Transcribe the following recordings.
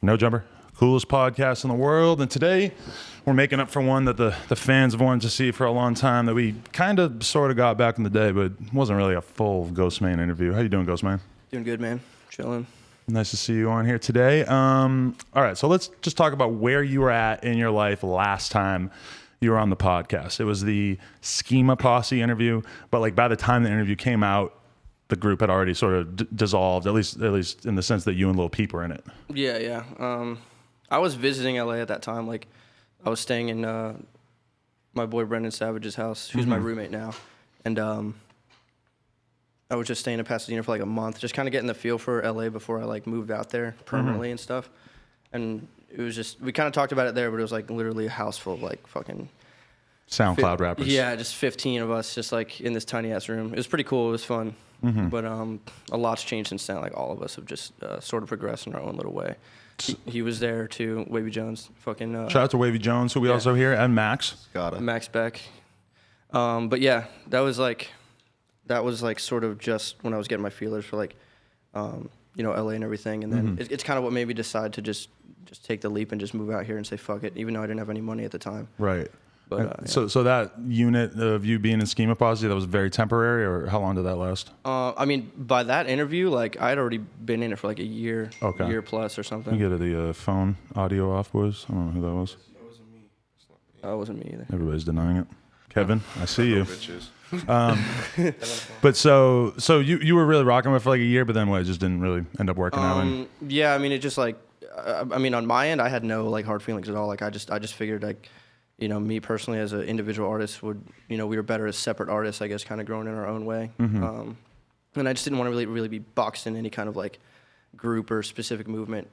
No Jumper, coolest podcast in the world. And today we're making up for one that the fans have wanted to see for a long time that we kind of sort of got back in the day, but it wasn't really a full Ghostemane interview. How you doing, Ghostemane? Doing good, man. Chilling. Nice to see you on here today. All right, so let's just talk about where you were at in your life last time you were on the podcast. It was the Schemaposse interview, but like by the time the interview came out, the group had already sort of dissolved, at least in the sense that you and Lil Peep were in it. Yeah. I was visiting LA at that time. Like, I was staying in my boy Brendan Savage's house, who's my roommate now, and I was just staying in Pasadena for like a month, just kind of getting the feel for LA before I like moved out there permanently and stuff. And it was just, we kind of talked about it there, but it was like literally a house full of like fucking SoundCloud rappers. Yeah, just 15 of us, just like in this tiny ass room. It was pretty cool. It was fun. But a lot's changed since then. Like all of us have just sort of progressed in our own little way. He was there too. Wavy Jones, fucking. Shout out to Wavy Jones, who we also hear, and Max. Got it. Max Beck. But yeah, that was like sort of just when I was getting my feelers for like, LA and everything, and then it's kind of what made me decide to just take the leap and just move out here and say fuck it, even though I didn't have any money at the time. Right. But, yeah. So that unit of you being in Schemaposse, that was very temporary, or how long did that last? I mean, by that interview, like I'd already been in it for like a year, year plus or something. You get the phone audio off, boys. I don't know who that was. That wasn't me. That wasn't me either. Everybody's denying it. Kevin, I see you. But so you were really rocking with it for like a year, but then what? It just didn't really end up working out. Yeah, I mean, it just like, I mean, on my end, I had no like hard feelings at all. Like I just figured like, me personally as an individual artist would, we were better as separate artists, I guess, kind of growing in our own way. And I just didn't want to really be boxed in any kind of like group or specific movement.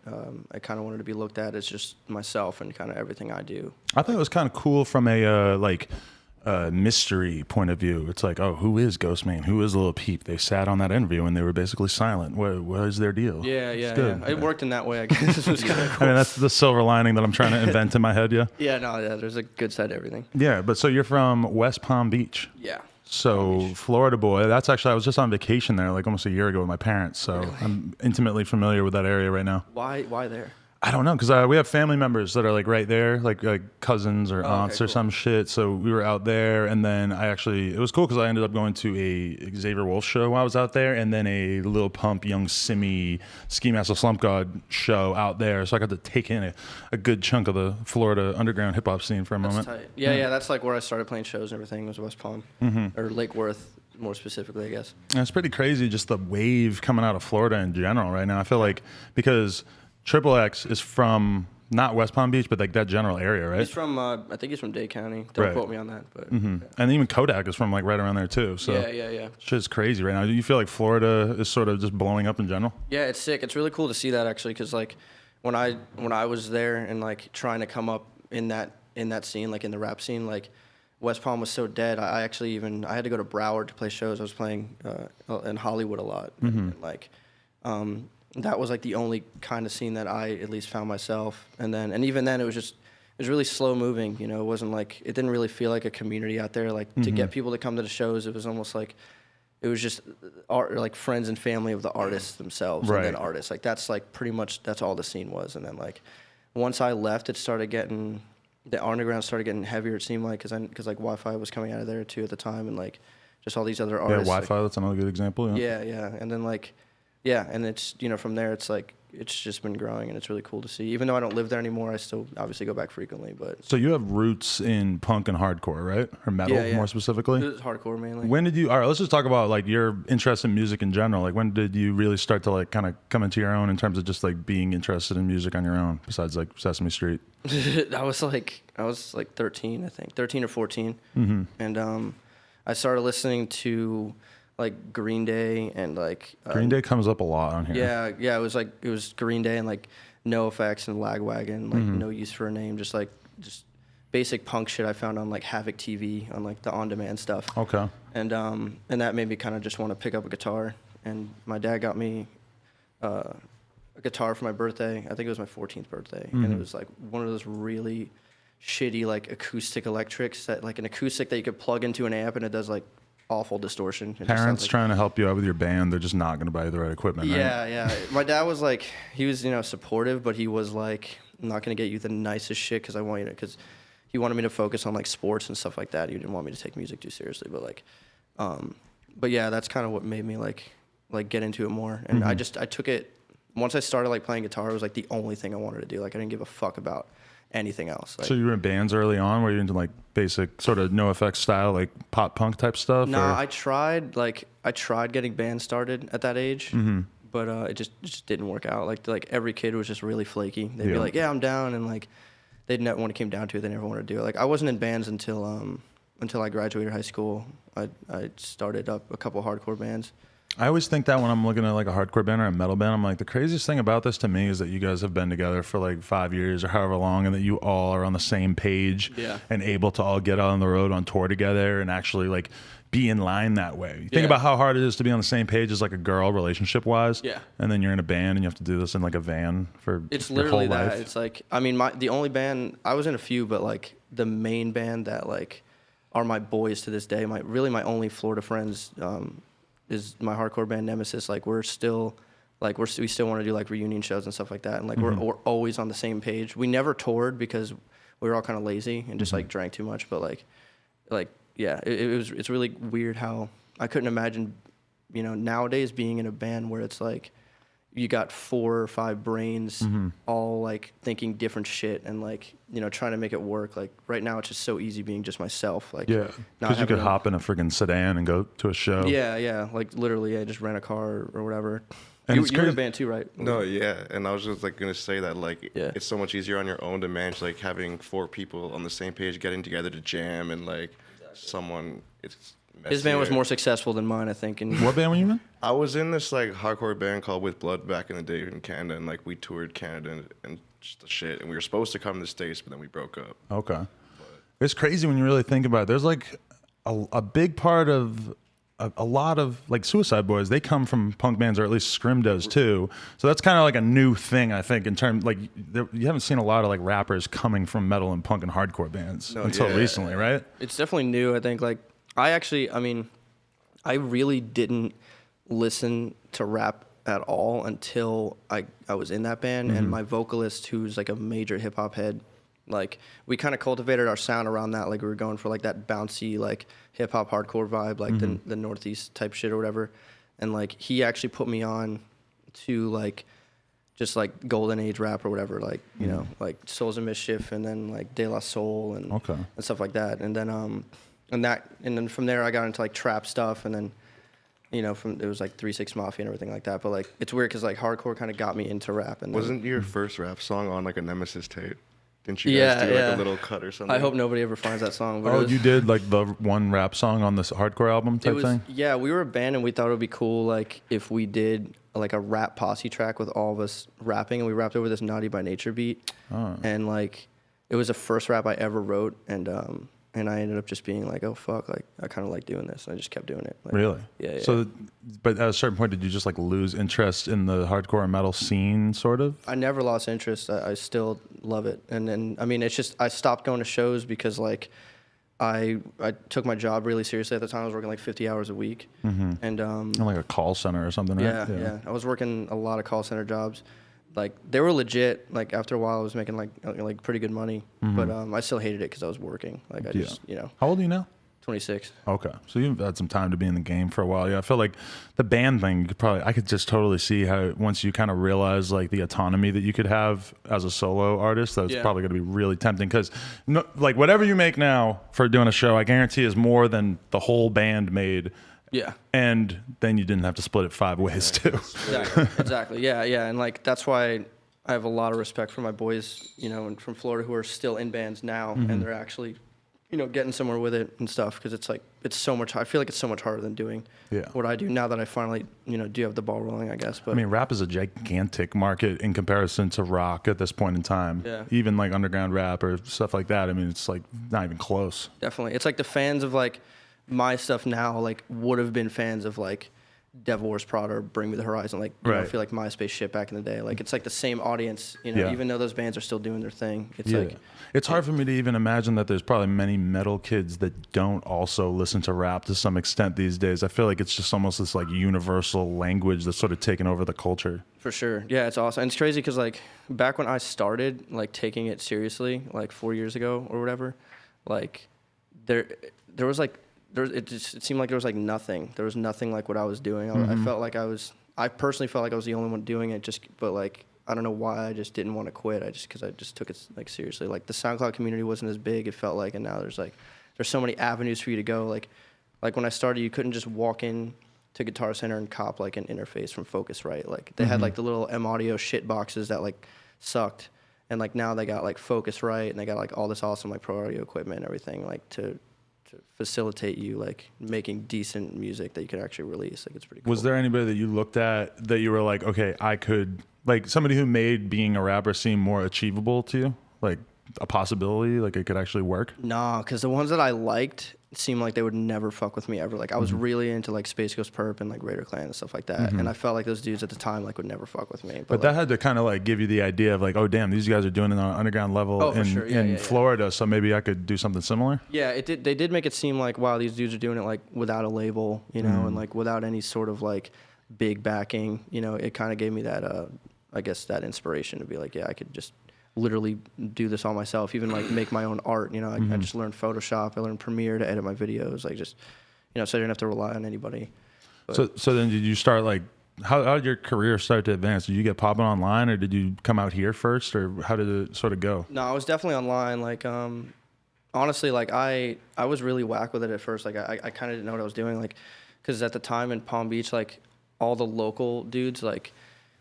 I kind of wanted to be looked at as just myself and kind of everything I do. I think it was kind of cool from a mystery point of view. It's like, oh, who is Ghostemane? Who is Lil Peep? They sat on that interview and they were basically silent. What is their deal? Yeah. It worked in that way, I guess. It was kind of cool. I mean, that's the silver lining that I'm trying to invent in my head, yeah? Yeah, there's a good side to everything. Yeah, but so you're from West Palm Beach. Yeah. So Florida boy, that's actually, I was just on vacation there like almost a year ago with my parents, so really? I'm intimately familiar with that area right now. Why there? I don't know, because we have family members that are like right there, like cousins or aunts or some shit. So we were out there, and then it was cool because I ended up going to a Xavier Wolf show while I was out there, and then a Lil Pump, Young Simi, Ski Mask Slump God show out there. So I got to take in a good chunk of the Florida underground hip hop scene for a moment. Tight. Yeah, that's like where I started playing shows and everything, was West Palm or Lake Worth, more specifically, I guess. And it's pretty crazy, just the wave coming out of Florida in general right now. I feel like because XXX is from not West Palm Beach, but like that general area, right? He's from, I think he's from Dade County. Don't quote me on that, but. Yeah. And even Kodak is from like right around there too. So yeah. Shit's crazy right now. Do you feel like Florida is sort of just blowing up in general? Yeah, it's sick. It's really cool to see that actually, because like when I was there and like trying to come up in that scene, like in the rap scene, like West Palm was so dead. I had to go to Broward to play shows. I was playing in Hollywood a lot, and like. That was like the only kind of scene that I at least found myself. And even then it was really slow moving, It wasn't like, it didn't really feel like a community out there. Like to get people to come to the shows, it was almost like, it was just art, like friends and family of the artists themselves. Right. And then artists, like that's like pretty much, that's all the scene was. And then like, once I left, the underground started getting heavier, it seemed like, cause like Wi-Fi was coming out of there too at the time. And like, just all these other artists. Yeah, Wi-Fi, that's another good example. Yeah. And then like, yeah, and it's, from there, it's like, it's just been growing, and it's really cool to see. Even though I don't live there anymore, I still obviously go back frequently, but. So you have roots in punk and hardcore, right? Or metal, more specifically? It's hardcore, mainly. When did you, all right, let's just talk about, like, your interest in music in general. Like, when did you really start to, like, kind of come into your own in terms of just, like, being interested in music on your own, besides, like, Sesame Street? I was like 13, I think. 13 or 14. And I started listening to like Green Day and like Green Day comes up a lot on here. Yeah, it was Green Day and like NoFX and Lagwagon, like No Use for a Name, just basic punk shit I found on like Havoc TV, on like the on-demand stuff. Okay. And that made me kind of just want to pick up a guitar, and my dad got me a guitar for my birthday. I think it was my 14th birthday, and it was like one of those really shitty like acoustic electrics, that like an acoustic that you could plug into an amp and it does like awful distortion. It just Parents sounds like, trying to help you out with your band, they're just not going to buy you the right equipment, right? yeah. My dad was like, he was, supportive, but he was like, I'm not going to get you the nicest shit because I want you to, because he wanted me to focus on like sports and stuff like that. He didn't want me to take music too seriously, but like, but yeah, that's kind of what made me like get into it more. And I took it, once I started like playing guitar, it was like the only thing I wanted to do. Like I didn't give a fuck about anything else. Like, So you were in bands early on? Were you into like basic sort of NoFX style, like pop punk type stuff? No, or? I tried getting bands started at that age, but it just didn't work out. Like every kid was just really flaky. They'd be like, yeah, I'm down, and like they'd never, when it came down to it, they never wanted to do it. Like I wasn't in bands until I graduated high school. I started up a couple hardcore bands. I always think that when I'm looking at like a hardcore band or a metal band, I'm like, the craziest thing about this to me is that you guys have been together for like 5 years or however long, and that you all are on the same page and able to all get out on the road on tour together and actually like be in line that way. You think about how hard it is to be on the same page as like a girl relationship wise. Yeah. And then you're in a band and you have to do this in like a van for it's your literally whole that. life. It's like, I mean, the only band, I was in a few, but like the main band that like are my boys to this day, my only Florida friends, is my hardcore band Nemesis. Like we still want to do like reunion shows and stuff like that, and like we're always on the same page. We never toured because we were all kind of lazy and just like drank too much. But it's really weird how I couldn't imagine, nowadays being in a band where it's like you got 4 or 5 brains all like thinking different shit and like trying to make it work. Like right now it's just so easy being just myself. Like because you could hop in a friggin' sedan and go to a show. Like literally I just rent a car or whatever. And you're in a band too, right? No, yeah. And I was just like gonna say that like it's so much easier on your own to manage, like having 4 people on the same page getting together to jam, and like someone it's messier. His band was more successful than mine, I think. And What band were you in? I was in this like hardcore band called With Blood back in the day in Canada, and like we toured Canada and just the shit, and we were supposed to come to the States, but then we broke up. Okay. It's crazy when you really think about it. There's like a big part of a lot of like Suicide Boys, they come from punk bands, or at least Scrim does too. So that's kind of like a new thing, I think, in terms like you haven't seen a lot of like rappers coming from metal and punk and hardcore bands until recently, right? It's definitely new. I think like I really didn't listen to rap at all until I was in that band, and my vocalist, who's like a major hip hop head, like we kind of cultivated our sound around that. Like we were going for like that bouncy like hip hop hardcore vibe, like the Northeast type shit or whatever. And like he actually put me on to like just like golden age rap or whatever, like like Souls of Mischief, and then like De La Soul and stuff like that. And then and then from there I got into like trap stuff, and then it was like 3-6 Mafia and everything like that. But like it's weird because like hardcore kind of got me into rap. And wasn't your first rap song on like a Nemesis tape? Didn't you guys do like a little cut or something? I hope nobody ever finds that song. But you did like the one rap song on this hardcore album type thing? Yeah, we were a band and we thought it would be cool like if we did like a rap posse track with all of us rapping, and we rapped over this Naughty by Nature beat. And like it was the first rap I ever wrote, and I ended up just being like, oh fuck, like I kind of like doing this, and I just kept doing it. Like, really? Yeah. So, but at a certain point, did you just like lose interest in the hardcore and metal scene, sort of? I never lost interest. I still love it, and then I mean, it's just I stopped going to shows because like I took my job really seriously at the time. I was working like 50 hours a week, and like a call center or something, right? Yeah. I was working a lot of call center jobs. Like they were legit. Like after a while, I was making like pretty good money, but I still hated it because I was working. Like I just How old are you now? 26. Okay, so you've had some time to be in the game for a while. Yeah, I feel like the band thing I could just totally see how once you kind of realize like the autonomy that you could have as a solo artist, that's probably going to be really tempting because like whatever you make now for doing a show, I guarantee is more than the whole band made. Yeah. And then you didn't have to split it 5 ways too. Exactly. Yeah. And like that's why I have a lot of respect for my boys, and from Florida who are still in bands now, and they're actually, getting somewhere with it and stuff, because it's like it's so much. I feel like it's so much harder than doing what I do now that I finally, do have the ball rolling, I guess. But I mean, rap is a gigantic market in comparison to rock at this point in time. Yeah. Even like underground rap or stuff like that. I mean, it's like not even close. Definitely, it's like the fans of like my stuff now like would have been fans of like Devil Wears Prada or Bring Me the Horizon, like you know, I feel like MySpace shit back in the day. Like it's like the same audience, you know, even though those bands are still doing their thing. It's like it's hard for me to even imagine that there's probably many metal kids that don't also listen to rap to some extent these days. I feel like it's just almost this like universal language that's sort of taken over the culture. For sure. Yeah, it's awesome. And it's crazy because like back when I started like taking it seriously, like 4 years ago or whatever, like there was like, it seemed like there was like nothing. There was nothing like what I was doing. I felt like I personally felt like I was the only one doing it, but like, I don't know why I just didn't want to quit. Because I just took it like seriously. Like the SoundCloud community wasn't as big, it felt like, and now there's so many avenues for you to go. Like when I started, you couldn't just walk in to Guitar Center and cop like an interface from Focusrite. Like they had like the little M Audio shit boxes that like sucked. And like now they got like Focusrite and they got like all this awesome like pro audio equipment and everything like to facilitate you like making decent music that you could actually release. Like it's pretty cool. Was there anybody that you looked at that you were like, okay, I could, like somebody who made being a rapper seem more achievable to you? Like a possibility, like it could actually work? Nah, because the ones that I liked seemed like they would never fuck with me ever. Like I was really into like Space Ghost Perp and like Raider Clan and stuff like that. And I felt like those dudes at the time like would never fuck with me. But like, that had to kind of like give you the idea of like, oh damn, these guys are doing it on an underground level in Florida, so maybe I could do something similar. Yeah, it did. They did make it seem like, wow, these dudes are doing it like without a label, you know, and like without any sort of like big backing. You know, it kind of gave me that, I guess, that inspiration to be like, yeah, I could just literally do this all myself, even like make my own art. You know, I just learned Photoshop, I learned Premiere to edit my videos, like just, you know, so I didn't have to rely on anybody. But so then did you start like, how did your career start to advance? Did you get popping online or did you come out here first, or how did it sort of go? No, I was definitely online. Like, honestly, like I was really whack with it at first. Like I kind of didn't know what I was doing. Like, cause at the time in Palm Beach, like all the local dudes, like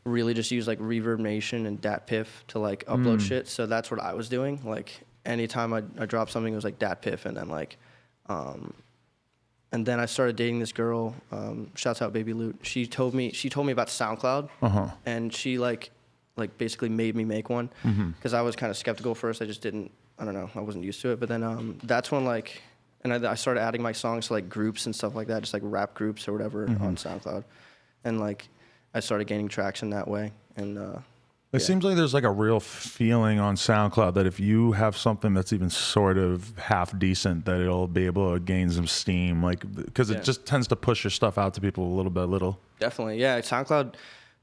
really just use like Reverb Nation and DatPiff to like upload shit. So that's what I was doing. Like anytime I dropped something, it was like DatPiff, and then like, and then I started dating this girl. Shouts out Baby Loot. She told me about SoundCloud, and she like basically made me make one because I was kind of skeptical first. I just didn't. I don't know. I wasn't used to it. But then that's when like, and I started adding my songs to like groups and stuff like that, just like rap groups or whatever on SoundCloud, and like I started gaining traction that way. And it seems like there's like a real feeling on SoundCloud that if you have something that's even sort of half decent, that it'll be able to gain some steam, like because it just tends to push your stuff out to people a little by little. Definitely, yeah. SoundCloud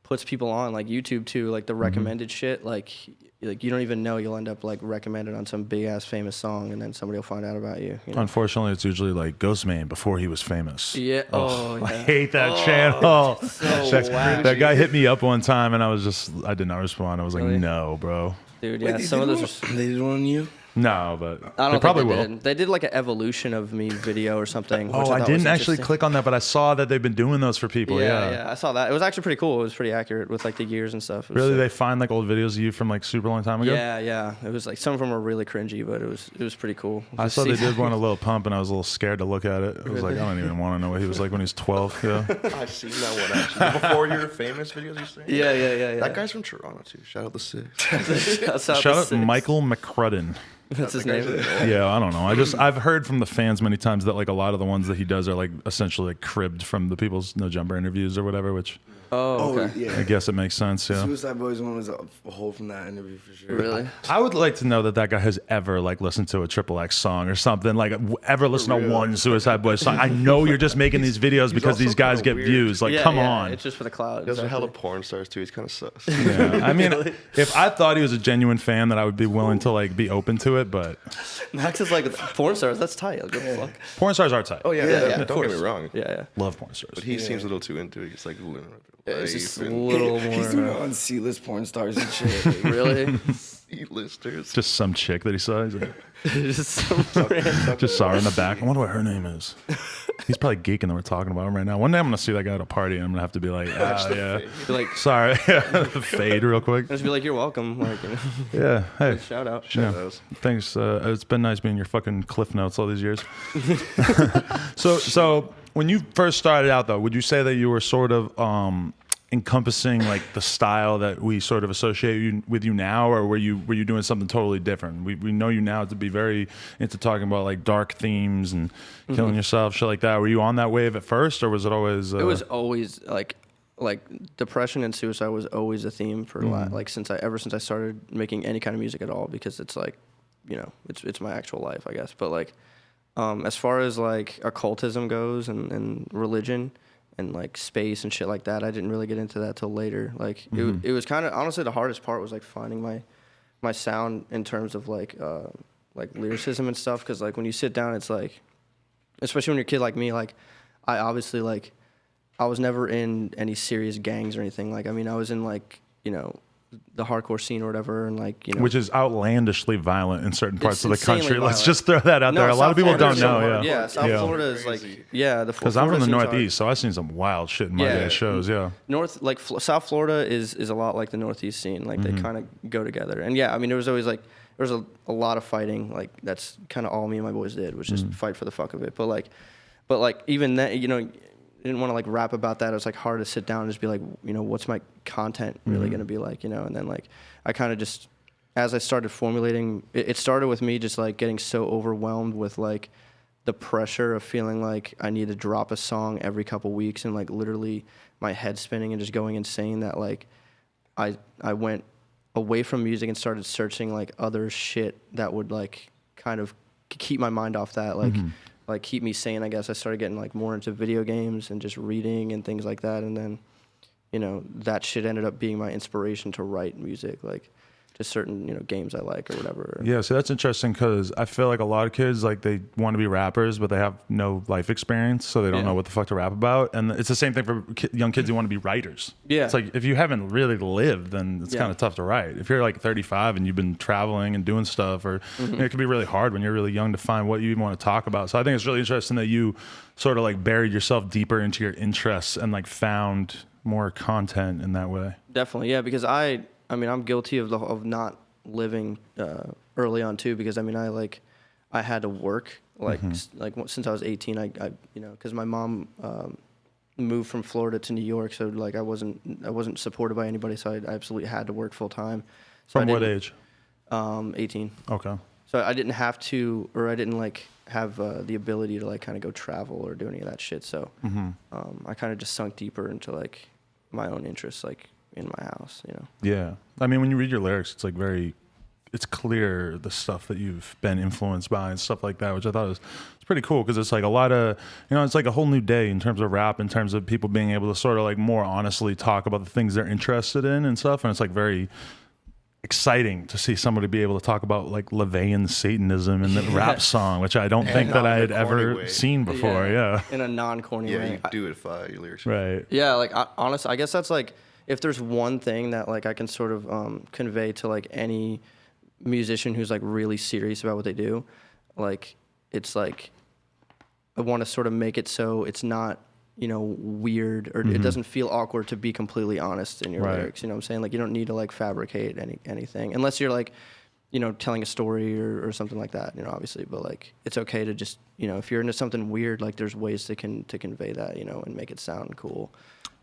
puts people on, like YouTube too, like the recommended shit, like you don't even know, you'll end up like recommended on some big ass famous song, and then somebody will find out about you, you know? Unfortunately, it's usually like Ghostemane before he was famous. Yeah. Yeah. I hate that channel. So that guy hit me up one time, and I did not respond. I was like, no, bro. Dude, yeah. Some of those they did one on you. No, but I don't they probably think will. They did like an evolution of me video or something. Oh, I didn't actually click on that, but I saw that they've been doing those for people. Yeah, I saw that. It was actually pretty cool. It was pretty accurate with like the years and stuff. Really, they find like old videos of you from like super long time ago? Yeah. It was like some of them were really cringy, but it was pretty cool. I saw they did one a Lil Pump, and I was a little scared to look at it. I was like, I don't even want to know what he was like when he was 12. Yeah. I've seen that one actually. Before your famous videos, you saying? Yeah. That guy's from Toronto too. Shout out the Six. Shout out Michael McCrudden. That's his name. Yeah, I don't know. I've heard from the fans many times that like a lot of the ones that he does are like essentially like cribbed from the People's No Jumper interviews or whatever, which okay. Yeah. I guess it makes sense. Yeah. Suicide Boys one was a whole from that interview for sure. Really? I would like to know that guy has ever like listened to a XXX song or something, like ever listened to one Suicide Boys song. I know you're just making these videos because these guys get views. Like, come on. It's just for the cloud. There's a hella porn stars too. He's kind of sus. Yeah. I mean, if I thought he was a genuine fan, that I would be willing to like be open to it, but Max is like porn stars. That's tight. Like, what the fuck? Porn stars are tight. Oh yeah. Don't get me wrong. Yeah. Love porn stars. But he seems a little too into it. He's like it's just a little more. He's doing it on C-list porn stars and shit. Really? C-listers. Just some chick that he saw. He's like, just saw her in the back. I wonder what her name is. He's probably geeking that we're talking about him right now. One day I'm gonna see that guy at a party, and I'm gonna have to be like, yeah, be like, sorry, fade real quick. Just be like, you're welcome. Like, you know. Yeah, hey, shout out. Thanks. It's been nice being your fucking Cliff Notes all these years. So when you first started out, though, would you say that you were sort of encompassing like the style that we sort of associate with you now, or were you doing something totally different? We know you now to be very into talking about like dark themes and killing yourself, shit like that. Were you on that wave at first, or was it always? It was always like depression and suicide was always a theme for like since I started making any kind of music at all, because it's like, you know, it's my actual life, I guess. But like, as far as like occultism goes and religion and like space and shit like that, I didn't really get into that till later. Like it was kind of, honestly, the hardest part was like finding my sound in terms of like lyricism and stuff. Cause like when you sit down, it's like, especially when you're a kid like me, like I obviously like, I was never in any serious gangs or anything. Like, I mean, I was in like, you know, the hardcore scene or whatever, and like, you know, which is outlandishly violent in certain parts of the country. Violent. Let's just throw that out there. A lot of people don't know. Yeah, South Florida is like, because I'm from the Northeast, so I've seen some wild shit in my day shows. Yeah, South Florida is a lot like the Northeast scene. Like they kind of go together. And yeah, I mean, there was always like a lot of fighting. Like that's kind of all me and my boys did, was just fight for the fuck of it. But like even that, you know, didn't want to like rap about that. It was like hard to sit down and just be like, you know, what's my content really going to be like, you know? And then like, I kind of just, as I started formulating, it started with me just like getting so overwhelmed with like the pressure of feeling like I need to drop a song every couple weeks, and like literally my head spinning and just going insane, that like I went away from music and started searching like other shit that would like kind of keep my mind off that, like keep me sane, I guess. I started getting like more into video games and just reading and things like that. And then, you know, that shit ended up being my inspiration to write music, like just certain, you know, games I like or whatever. Yeah, so that's interesting, because I feel like a lot of kids, like they want to be rappers, but they have no life experience, so they don't know what the fuck to rap about. And it's the same thing for young kids who want to be writers. Yeah. It's like, if you haven't really lived, then it's kind of tough to write. If you're like 35 and you've been traveling and doing stuff, or you know, it can be really hard when you're really young to find what you even want to talk about. So I think it's really interesting that you sort of like buried yourself deeper into your interests and like found more content in that way. Definitely, yeah, because I mean, I'm guilty of not living early on too, because I mean, I had to work like since I was 18. I you know, because my mom moved from Florida to New York, so like I wasn't supported by anybody, so I absolutely had to work full time. So From what age? 18. Okay. So I didn't have to, or I didn't like have the ability to like kind of go travel or do any of that shit. So I kind of just sunk deeper into like my own interests, like in my house, you know. Yeah, I mean, when you read your lyrics, it's like it's clear the stuff that you've been influenced by and stuff like that, which I thought was pretty cool, because it's like a lot of, you know, it's like a whole new day in terms of rap, in terms of people being able to sort of like more honestly talk about the things they're interested in and stuff, and it's like very exciting to see somebody be able to talk about like LaVeyan Satanism in the rap song, which I don't think that I had ever seen before. Yeah. In a non-corny way. Yeah, you do it fire your lyrics. Right. Yeah, like honestly, I guess that's like, if there's one thing that like I can sort of convey to like any musician who's like really serious about what they do, like it's like I want to sort of make it so it's not, you know, weird, or it doesn't feel awkward to be completely honest in your lyrics. You know what I'm saying? Like you don't need to like fabricate anything, unless you're like, you know, telling a story or something like that, you know, obviously. But like it's okay to just, you know, if you're into something weird, like there's ways to convey that, you know, and make it sound cool.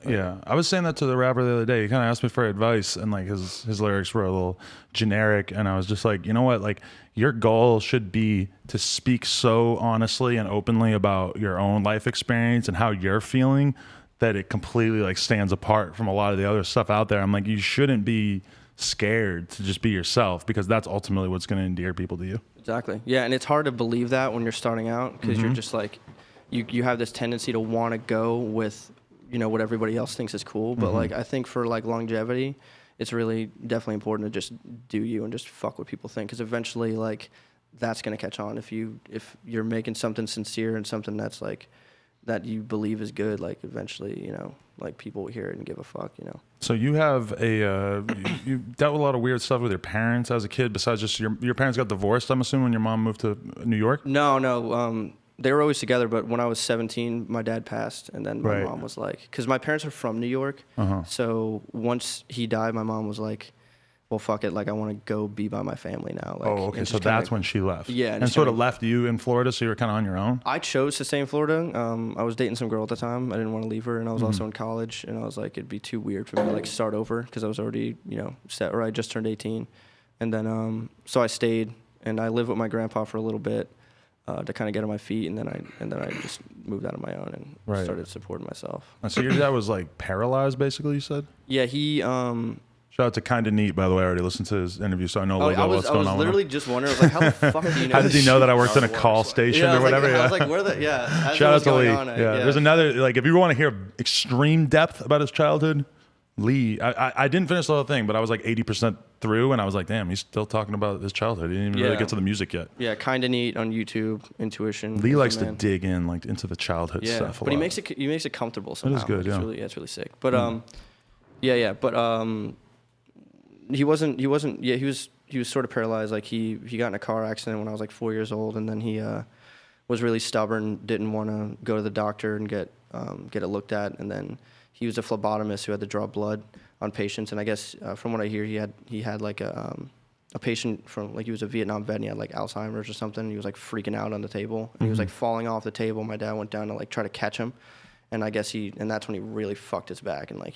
Yeah, I was saying that to the rapper the other day. He kind of asked me for advice, and like his lyrics were a little generic, and I was just like, you know what, like your goal should be to speak so honestly and openly about your own life experience and how you're feeling that it completely like stands apart from a lot of the other stuff out there. I'm like, you shouldn't be scared to just be yourself, because that's ultimately what's going to endear people to you. Exactly. Yeah, and it's hard to believe that when you're starting out, because you're just like, you have this tendency to want to go with, you know, what everybody else thinks is cool. But like, I think for like longevity, it's really definitely important to just do you and just fuck what people think, because eventually like that's going to catch on. If you're making something sincere and something that's like that you believe is good, like eventually, you know, like people will hear it and give a fuck, you know. So you have you dealt with a lot of weird stuff with your parents as a kid, besides just your parents got divorced, I'm assuming, when your mom moved to New York? No. They were always together, but when I was 17, my dad passed, and then my mom was like, because my parents are from New York, so once he died, my mom was like, well, fuck it, like I want to go be by my family now. Like, Oh, okay. So that's when she left. Yeah, and sort of left you in Florida, so you were kind of on your own. I chose to stay in Florida. I was dating some girl at the time. I didn't want to leave her, and I was also in college, and I was like, it'd be too weird for me to like start over because I was already, you know, set, or I just turned 18, and then so I stayed and I lived with my grandpa for a little bit to kind of get on my feet, and then I just moved out on my own and started supporting myself. So your dad was like paralyzed, basically. You said. Yeah, he. Shout out to Kinda Neat, by the way. I already listened to his interview, so I know a little bit what's going on. I was literally just wondering, I was like, how the fuck do you know? How did he know that I worked in a call station or whatever? I was like, where the, yeah. Shout out to Lee. There's another, like, if you want to hear extreme depth about his childhood, Lee, I didn't finish the whole thing, but I was like 80% through, and I was like, damn, he's still talking about his childhood. He didn't even really get to the music yet. Yeah, Kinda Neat on YouTube, Intuition. Lee likes to dig in, like, into the childhood stuff. But he makes it comfortable somehow. It is good, It's really sick. But he was sort of paralyzed. Like he got in a car accident when I was like 4 years old, and then he was really stubborn, didn't want to go to the doctor and get it looked at, and then he was a phlebotomist who had to draw blood on patients, and I guess from what I hear, he had like a patient from, like, he was a Vietnam vet and he had like Alzheimer's or something, and he was like freaking out on the table, and he was like falling off the table. My dad went down to like try to catch him, and I guess that's when he really fucked his back, and like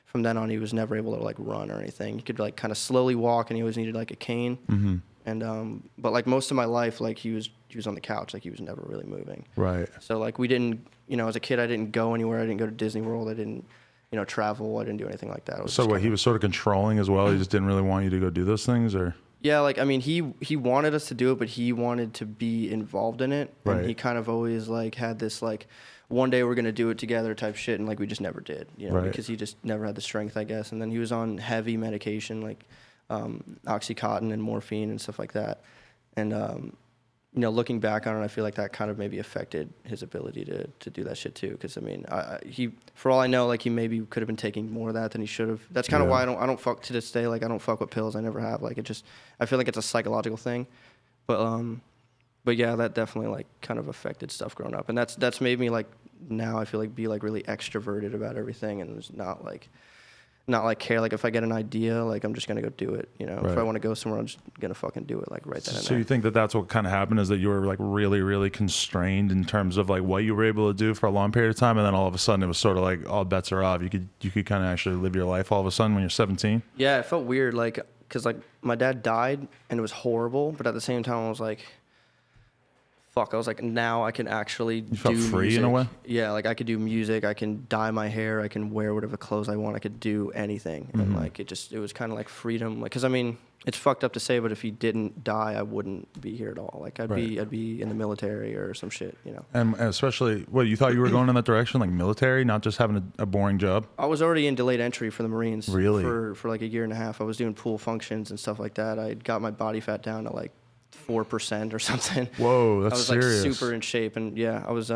from then on, he was never able to like run or anything. He could like kind of slowly walk, and he always needed like a cane. And but like most of my life, like he was on the couch, like he was never really moving. Right. So like we didn't, you know, as a kid, I didn't go anywhere. I didn't go to Disney World. I didn't, you know, travel. I didn't do anything like that. So what, he was sort of controlling as well? He just didn't really want you to go do those things, or? Yeah, like I mean, he wanted us to do it, but he wanted to be involved in it. Right. And he kind of always like had this like, one day we're gonna do it together type shit, and like we just never did, you know, because he just never had the strength, I guess. And then he was on heavy medication like Oxycontin and morphine and stuff like that. And you know, looking back on it, I feel like that kind of maybe affected his ability to do that shit too. Because I mean, he, for all I know, like he maybe could have been taking more of that than he should have. That's kind of why I don't fuck to this day. Like I don't fuck with pills. I never have. Like I feel like it's a psychological thing. But yeah, that definitely like kind of affected stuff growing up, and that's made me like now I feel like be like really extroverted about everything, and it's not like care. Like if I get an idea, like I'm just gonna go do it. You know, if I want to go somewhere, I'm just gonna fucking do it. Like right then and there. So you think that's what kind of happened, is that you were like really, really constrained in terms of like what you were able to do for a long period of time, and then all of a sudden it was sort of like all bets are off. You could kind of actually live your life all of a sudden when you're 17. Yeah, it felt weird, like because like my dad died and it was horrible, but at the same time I was like, fuck, I was like, now I can actually do felt free music. In a way? Yeah, like I could do music, I can dye my hair, I can wear whatever clothes I want, I could do anything. And like it was kind of like freedom. Like, cause I mean, it's fucked up to say, but if he didn't die, I wouldn't be here at all. Like I'd be in the military or some shit, you know. And especially, what, you thought you were going in that direction, like military, not just having a boring job? I was already in delayed entry for the Marines. Really? For like a year and a half. I was doing pool functions and stuff like that. I got my body fat down to like 4% or something. Whoa, that's serious. I was like super in shape, and yeah, I was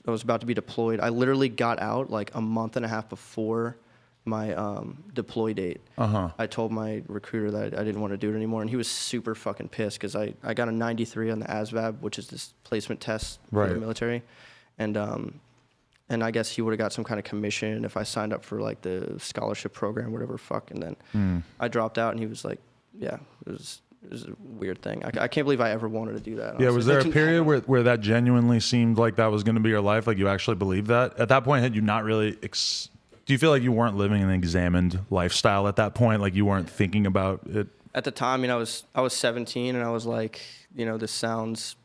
about to be deployed. I literally got out like a month and a half before my deploy date. I told my recruiter that I didn't want to do it anymore, and he was super fucking pissed because I got a 93 on the ASVAB, which is this placement test for the military, and I guess he would have got some kind of commission if I signed up for like the scholarship program, whatever fuck, and then I dropped out, and he was like, yeah, it was a weird thing. I can't believe I ever wanted to do that. Honestly. Yeah, was there a period where that genuinely seemed like that was going to be your life? Like you actually believed that? At that point, had you not really... do you feel like you weren't living an examined lifestyle at that point? Like you weren't thinking about it? At the time, you know, I was 17, and I was like, you know, this sounds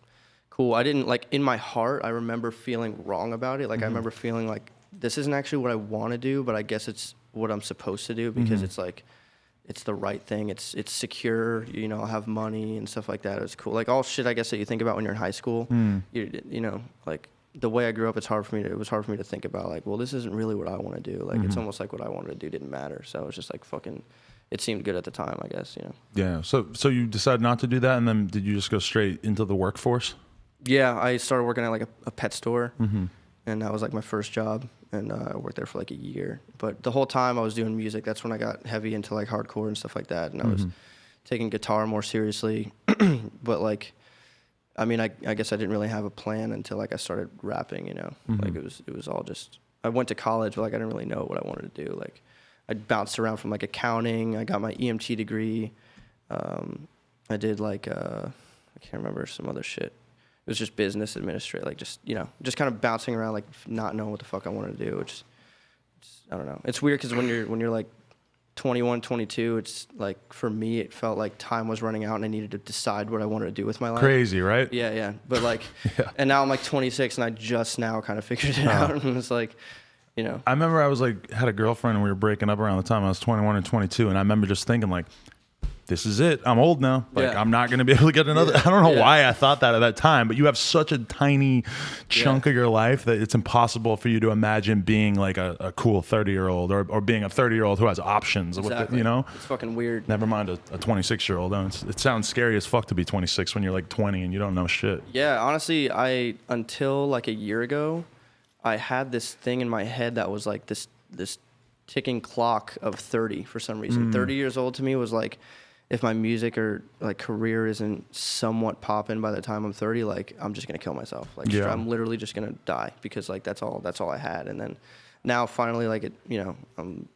cool. I didn't, like, in my heart, I remember feeling wrong about it. Like, I remember feeling like, this isn't actually what I want to do, but I guess it's what I'm supposed to do because it's like... it's the right thing. It's secure. You know, I'll have money and stuff like that. It's cool. Like all shit, I guess, that you think about when you're in high school. You know, like the way I grew up, it was hard for me to think about like, well, this isn't really what I want to do. Like it's almost like what I wanted to do didn't matter. So it was just like fucking. It seemed good at the time, I guess. You know. Yeah. So you decided not to do that, and then did you just go straight into the workforce? Yeah, I started working at like a pet store, and that was like my first job. And I worked there for like a year. But the whole time I was doing music, that's when I got heavy into like hardcore and stuff like that. And I was taking guitar more seriously. But like, I mean, I guess I didn't really have a plan until like I started rapping, you know. Like it was all just, I went to college, but like I didn't really know what I wanted to do. Like I bounced around from like accounting. I got my EMT degree. I did like I can't remember some other shit. It was just business administrator, like just just kind of bouncing around, like not knowing what the fuck I wanted to do. Which I don't know. It's weird because when you're like 21, 22, it's like for me it felt like time was running out and I needed to decide what I wanted to do with my life. Crazy, right? Yeah. But like, and now I'm like 26 and I just now kind of figured it out, and it's like, I remember I was like had a girlfriend and we were breaking up around the time I was 21 and 22, and I remember just thinking like, this is it. I'm old now. Like I'm not going to be able to get another. I don't know why I thought that at that time, but you have such a tiny chunk of your life that it's impossible for you to imagine being like a cool 30-year-old or being a 30-year-old who has options. Exactly. With it's fucking weird. Never mind a 26-year-old. It sounds scary as fuck to be 26 when you're like 20 and you don't know shit. Yeah, honestly, until like a year ago, I had this thing in my head that was like this ticking clock of 30 for some reason. 30 years old to me was like, if my music or like career isn't somewhat popping by the time I'm 30, like I'm just gonna kill myself. Like I'm literally just gonna die because like that's all I had. And then now finally like I'm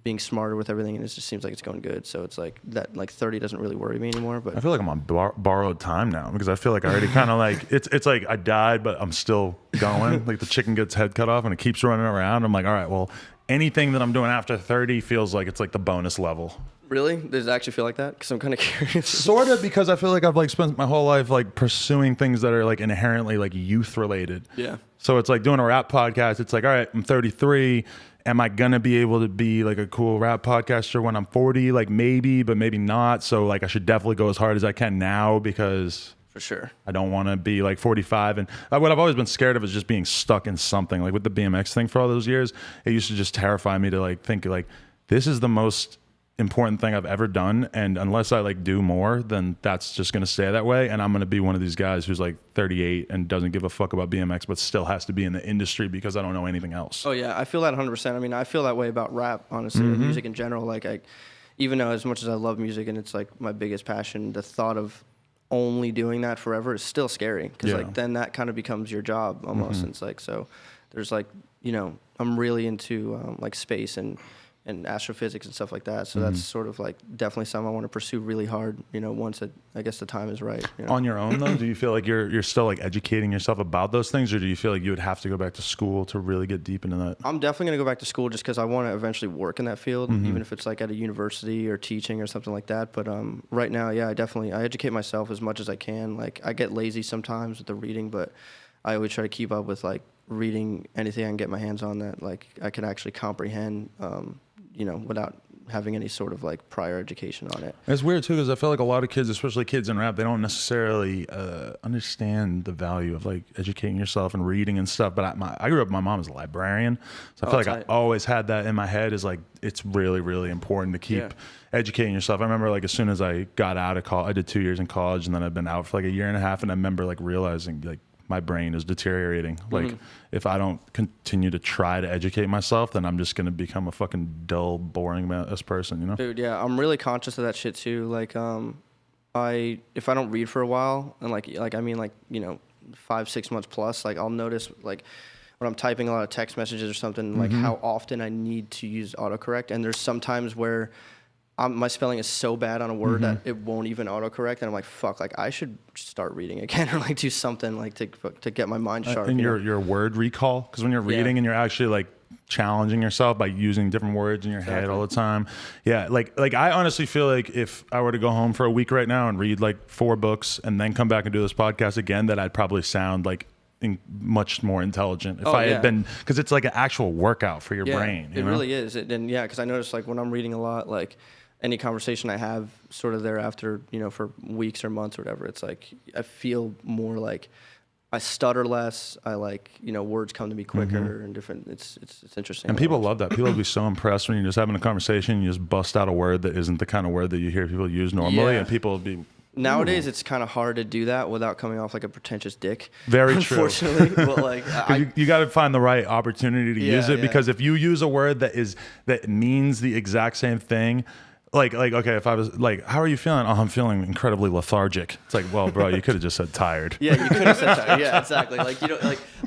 being smarter with everything and it just seems like it's going good. So it's like that like 30 doesn't really worry me anymore. But I feel like I'm on borrowed time now because I feel like I already kind of like it's like I died but I'm still going. Like the chicken gets head cut off and it keeps running around. I'm like, all right, well, anything that I'm doing after 30 feels like it's like the bonus level. Really? Does it actually feel like that? Because I'm kind of curious. Sort of, because I feel like I've like spent my whole life like pursuing things that are like inherently like youth related. Yeah. So it's like doing a rap podcast. It's like, all right, I'm 33. Am I gonna be able to be like a cool rap podcaster when I'm 40? Like maybe, but maybe not. So like I should definitely go as hard as I can now because for sure I don't want to be like 45. And what I've always been scared of is just being stuck in something. Like with the BMX thing for all those years, it used to just terrify me to like think like this is the most important thing I've ever done, and unless I like do more, then that's just gonna stay that way, and I'm gonna be one of these guys who's like 38 and doesn't give a fuck about BMX but still has to be in the industry because I don't know anything else. Oh yeah, I feel that 100%. I mean, I feel that way about rap, honestly, or music in general. Like even though as much as I love music and it's like my biggest passion, the thought of only doing that forever is still scary because like then that kind of becomes your job almost. And it's like, so there's like, I'm really into like space and astrophysics and stuff like that. So that's sort of like definitely something I want to pursue really hard, once I guess the time is right. On your own though, do you feel like you're still like educating yourself about those things, or do you feel like you would have to go back to school to really get deep into that? I'm definitely going to go back to school just because I want to eventually work in that field, even if it's like at a university or teaching or something like that. But right now, yeah, I educate myself as much as I can. Like I get lazy sometimes with the reading, but I always try to keep up with like reading anything I can get my hands on that like I can actually comprehend, without having any sort of like prior education on it. It's weird too because I feel like a lot of kids, especially kids in rap, they don't necessarily understand the value of like educating yourself and reading and stuff. But I grew up, my mom was a librarian, so I feel like I always had that in my head is like it's really, really important to keep educating yourself. I remember like as soon as I got out of college, I did 2 years in college and then I've been out for like a year and a half, and I remember like realizing like my brain is deteriorating. Like if I don't continue to try to educate myself, then I'm just going to become a fucking dull, boring ass person, Dude, yeah, I'm really conscious of that shit too. Like, if I don't read for a while, and like 5-6 months plus, like I'll notice like when I'm typing a lot of text messages or something, like how often I need to use autocorrect. And there's some times where my spelling is so bad on a word that it won't even autocorrect, and I'm like, fuck, like I should start reading again or like do something like to get my mind sharp. And your word recall, because when you're reading and you're actually like challenging yourself by using different words in your head all the time. Yeah, like I honestly feel like if I were to go home for a week right now and read like 4 books and then come back and do this podcast again, that I'd probably sound like much more intelligent if I had been, because it's like an actual workout for your brain. It really is. And because I notice like when I'm reading a lot, like any conversation I have sort of thereafter, for weeks or months or whatever, it's like I feel more like I stutter less. I like, words come to me quicker and different. It's interesting. And people love that. People will be so impressed when you're just having a conversation, you just bust out a word that isn't the kind of word that you hear people use normally, and people will be. Nowadays, it's kind of hard to do that without coming off like a pretentious dick. Very true. Unfortunately, but like you got to find the right opportunity to use it, because if you use a word that means the exact same thing. Like, okay, if I was like, how are you feeling? Oh, I'm feeling incredibly lethargic. It's like, well, bro, you could have just said tired. Yeah, you could have said tired. Yeah, exactly. Like,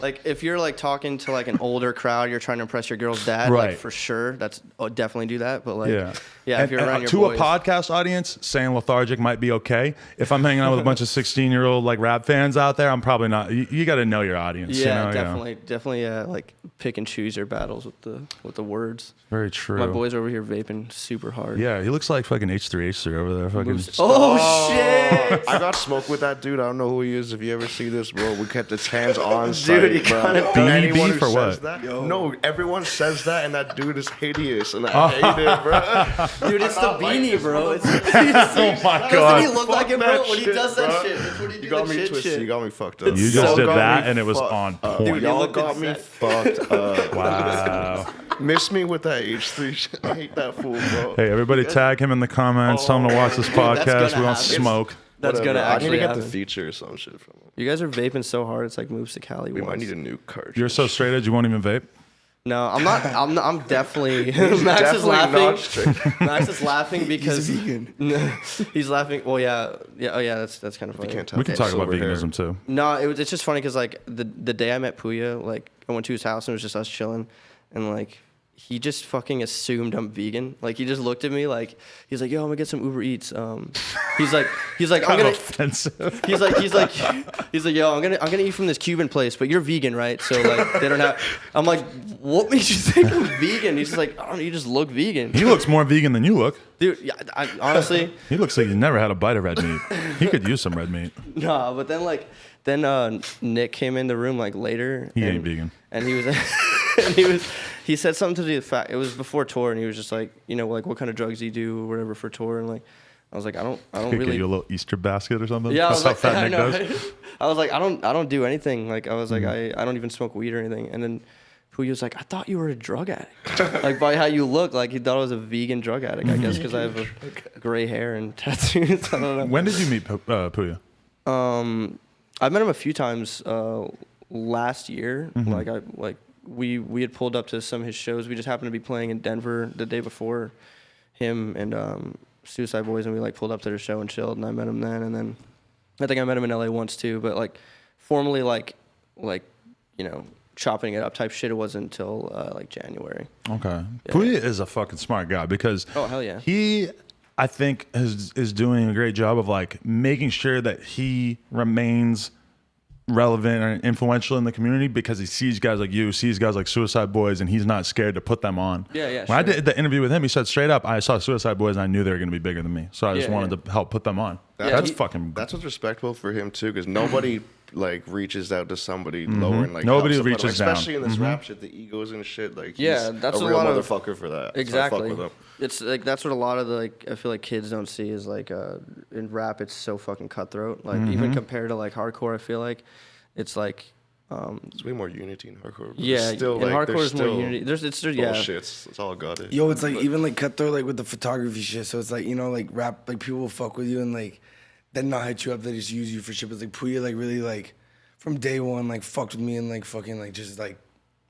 like if you're like talking to like an older crowd, you're trying to impress your girl's dad, Right. like for sure, that's definitely do that. But like, Yeah. if you're around your to boys, a podcast audience, saying lethargic might be okay. If I'm hanging out with a bunch of 16-year-old like rap fans out there, I'm probably not. You got to know your audience. yeah, you know? definitely, like pick and choose your battles with the words. Very true. My boys over here vaping super hard. Yeah, he looks like fucking H3H3 over there. Fucking. Oh shit! I got smoked with that dude. I don't know who he is. If you ever see this, bro, we kept his hands on Dude, site, he bro. got it. Beanie Anyone beef who or says what? that, no, everyone says that, and that dude is hideous, and I hate it, bro. Dude, it's the beanie, bro. It's, Oh my doesn't god! he look like him, bro? When he shit, does that bro. shit, that's what he You do. got That me shit twisted. shit. You got me fucked up. You so just did got that, me and it was fucked on up. point. Dude, Y'all looked got me exact- fucked up. Wow. Miss me with that H3 shit. I hate that fool, bro. Hey, everybody, tag him in the comments. Tell him to watch this Dude, that's podcast. gonna We don't happen. smoke. That's Whatever. gonna I need actually to get happen. the feature or some shit from him. You guys are vaping so hard, it's like moves to Cali. We might once. need a new cartridge. You're so straight edge, you won't even vape. No, I'm not. I'm definitely. Max is definitely not laughing. straight. Max is laughing because He's vegan. he's laughing. Well, yeah. Oh, yeah. That's kind of funny. You can't tell. We can talk about Silver hair. veganism too. No, it's just funny because like the day I met Puya, like I went to his house and it was just us chilling, and like he just fucking assumed I'm vegan. Like he just looked at me like he's like, yo, I'm gonna get some Uber Eats. He's like I'm Kind gonna. of offensive. He's like, yo, I'm gonna eat from this Cuban place, but you're vegan, right? So like they don't have. I'm like, what makes you think I'm vegan? He's just like, I don't know, you just look vegan. He looks more vegan than you look. Dude, yeah, I honestly, He looks like he never had a bite of red meat. He could use some red meat. nah. But then Nick came in the room like later. He and, ain't vegan. And he said something to the effect. It was before tour, and he was just like, you know, like what kind of drugs do you do or whatever for tour, and like I was like, I don't Could really. get you a little Easter basket or something. Yeah, I That's was how like, fat I Nick know, does. right? I was like, I don't do anything. Like I was like, I don't even smoke weed or anything. And then Puya was like, I thought you were a drug addict. Like by how you look, like he thought I was a vegan drug addict. I guess because I have a gray hair and tattoos. I don't know. When did you meet Puya? I met him a few times last year. We had pulled up to some of his shows. We just happened to be playing in Denver the day before him and Suicide Boys, and we like pulled up to their show and chilled. And I met him then, and then I think I met him in LA once too. But like formally, like you know, chopping it up type shit, it wasn't until like January. Okay. Yeah. Puya is a fucking smart guy because Oh hell yeah. he, I think, is doing a great job of like making sure that he remains relevant and influential in the community because he sees guys like you, sees guys like Suicide Boys, and he's not scared to put them on. Yeah. When I Sure. did the interview with him, he said straight up, I saw Suicide Boys and I knew they were going to be bigger than me. So I just Yeah, wanted to help put them on. Yeah, That's he- fucking... That's what's respectable for him too, because nobody like reaches out to somebody lower and like Nobody helps them, reaches like, especially down. in this rap shit, the egos and shit. Like Yeah, he's that's a a real lot of- motherfucker for that. So I Exactly. fuck with him. It's like that's what a lot of the like I feel like kids don't see is like in rap it's so fucking cutthroat. Like even compared to like hardcore, I feel like it's like It's way more unity in hardcore. But yeah, it's still, in like, hardcore there's is more still unity. It's yeah. bullshit. It's all got it. Yo, it's like even like cutthroat like with the photography shit. So it's like, you know, like rap, like people will fuck with you and like then not hit you up. They just use you for shit. But like Puya like really like from day one like fucked with me and like fucking like just like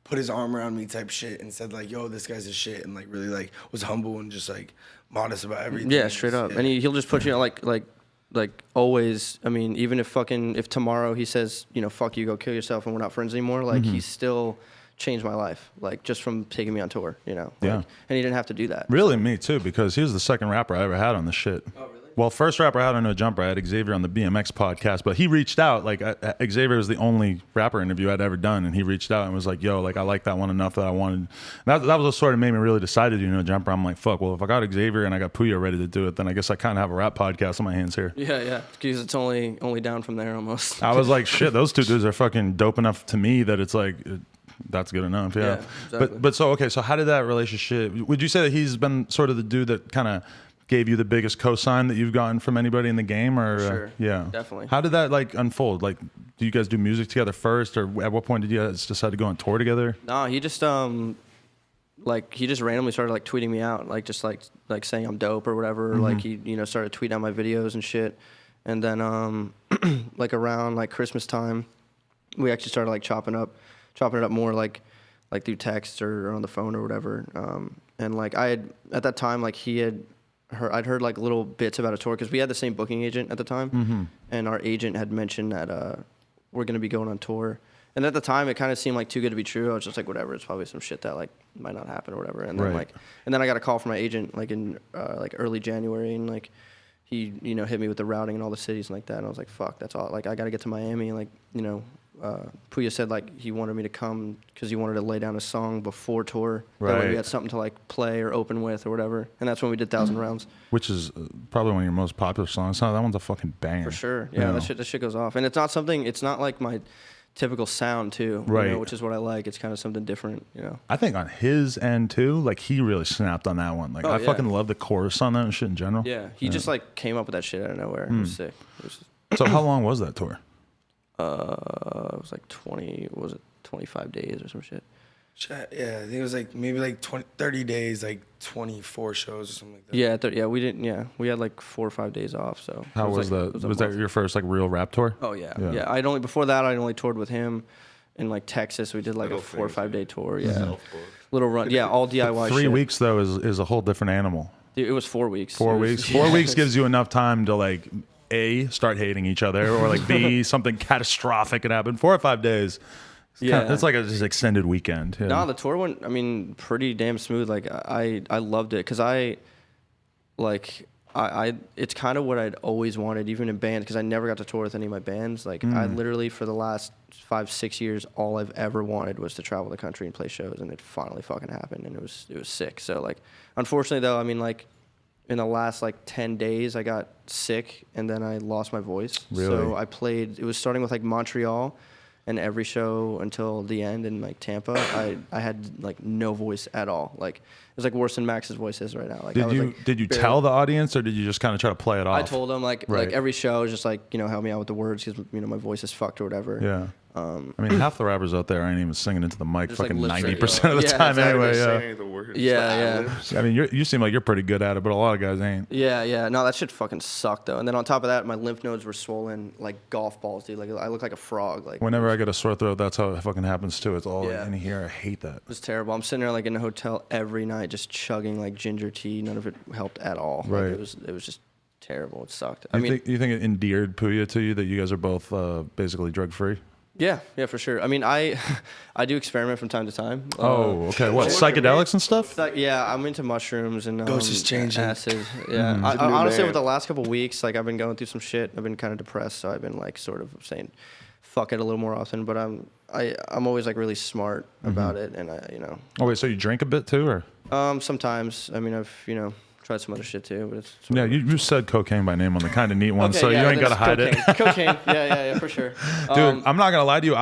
put his arm around me type shit and said like, yo, this guy's a shit, and like really like was humble and just like modest about everything. Yeah, straight up. Yeah. And he'll just put you on like always. I mean, even if tomorrow he says, you know, fuck you, go kill yourself, and we're not friends anymore, like he's still changed my life, like just from taking me on tour, you know. Yeah. Like, and he didn't have to do that. Really, me too, because he was the second rapper I ever had on the shit. Oh, really? Well, first rapper I had on No Jumper, I had Xavier on the BMX podcast, but he reached out. Like, Xavier was the only rapper interview I'd ever done, and he reached out and was like, yo, like, I like that one enough that I wanted. That was what sort of made me really decide to do No Jumper. I'm like, fuck, well, if I got Xavier and I got Puya ready to do it, then I guess I kind of have a rap podcast on my hands here. Yeah, because it's only down from there almost. I was like, shit, those two dudes are fucking dope enough to me that it's like... that's good enough, yeah. Yeah, exactly. But so, okay, so how did that relationship... Would you say that he's been sort of the dude that kind of gave you the biggest cosign that you've gotten from anybody in the game, or Sure, yeah, definitely. How did that like unfold? Like, do you guys do music together first, or at what point did you guys decide to go on tour together? No, he just he just randomly started like tweeting me out, like just like saying I'm dope or whatever. Like he started tweeting out my videos and shit. And then like around like Christmas time, we actually started like chopping it up more like through text or on the phone or whatever. And like I had at that time like I'd heard like little bits about a tour because we had the same booking agent at the time, and our agent had mentioned that we're gonna be going on tour. And at the time, it kind of seemed like too good to be true. I was just like, whatever. It's probably some shit that like might not happen or whatever. And then and then I got a call from my agent like in like early January, and like he hit me with the routing and all the cities and like that. And I was like, fuck, that's all. Like I got to get to Miami. And like Puya said like he wanted me to come because he wanted to lay down a song before tour. That way we had something to like play or open with or whatever. And that's when we did 1,000 Rounds. Which is probably one of your most popular songs. That one's a fucking banger. For sure. Yeah, that shit goes off. And it's not like my typical sound too, which is what I like. It's kind of something different, I think on his end too, like he really snapped on that one. Like I fucking love the chorus on that and shit in general. Yeah, he just like came up with that shit out of nowhere. It was sick. So how long was that tour? It was like 25 days or some shit. Yeah, I think it was like maybe like 30 days, like 24 shows or something like that. Yeah, we didn't. Yeah, we had like 4 or 5 days off. So how was that? Was that your first like real rap tour? Oh yeah. Before that I'd only toured with him in like Texas. We did like a 4 or 5 day tour. Yeah, little run. Yeah, all DIY. 3 weeks though is a whole different animal. Dude, it was 4 weeks. 4 weeks. 4 weeks gives you enough time to like A, start hating each other, or like B, something catastrophic could happen. 4 or 5 days. It's like a just extended weekend. Yeah. No, the tour went, pretty damn smooth. Like I loved it because it's kind of what I'd always wanted, even in bands, because I never got to tour with any of my bands. Like I literally for the last 5-6 years, all I've ever wanted was to travel the country and play shows, and it finally fucking happened, and it was sick. So like, unfortunately though, I mean like, in the last like 10 days, I got sick and then I lost my voice. Really? So I played. It was starting with like Montreal. And every show until the end in like Tampa, I had like no voice at all. Like it was like worse than Max's voice is right now. Like did you tell the audience, or did you just kind of try to play it off? I told them like every show is just like help me out with the words because my voice is fucked or whatever. Yeah. I mean, half the rappers out there ain't even singing into the mic fucking 90% of the yeah, time exactly. anyway. Yeah. I mean, you seem like you're pretty good at it, but a lot of guys ain't. Yeah. No, that shit fucking sucked though. And then on top of that, my lymph nodes were swollen like golf balls, dude. Like I look like a frog. Like whenever I get a sore throat, that's how it fucking happens too. It's all in here. I hate that. It was terrible. I'm sitting there like in a hotel every night, just chugging like ginger tea. None of it helped at all. Right. Like, it was just terrible. It sucked. You think it endeared Puya to you that you guys are both basically drug free? Yeah, for sure. I mean, I do experiment from time to time. Oh, okay. What, psychedelics and stuff? Yeah, I'm into mushrooms and Ghost is changing. acid. Yeah, I honestly, over the last couple of weeks, like I've been going through some shit. I've been kind of depressed, so I've been like sort of saying, "Fuck it" a little more often. But I'm always like really smart about it, and Oh wait, so you drink a bit too, or? Sometimes. I mean, I've tried some other shit too, but it's you said cocaine by name on the kind of neat one, so you ain't gotta hide it. Cocaine, yeah, for sure. Dude, I'm not gonna lie to you.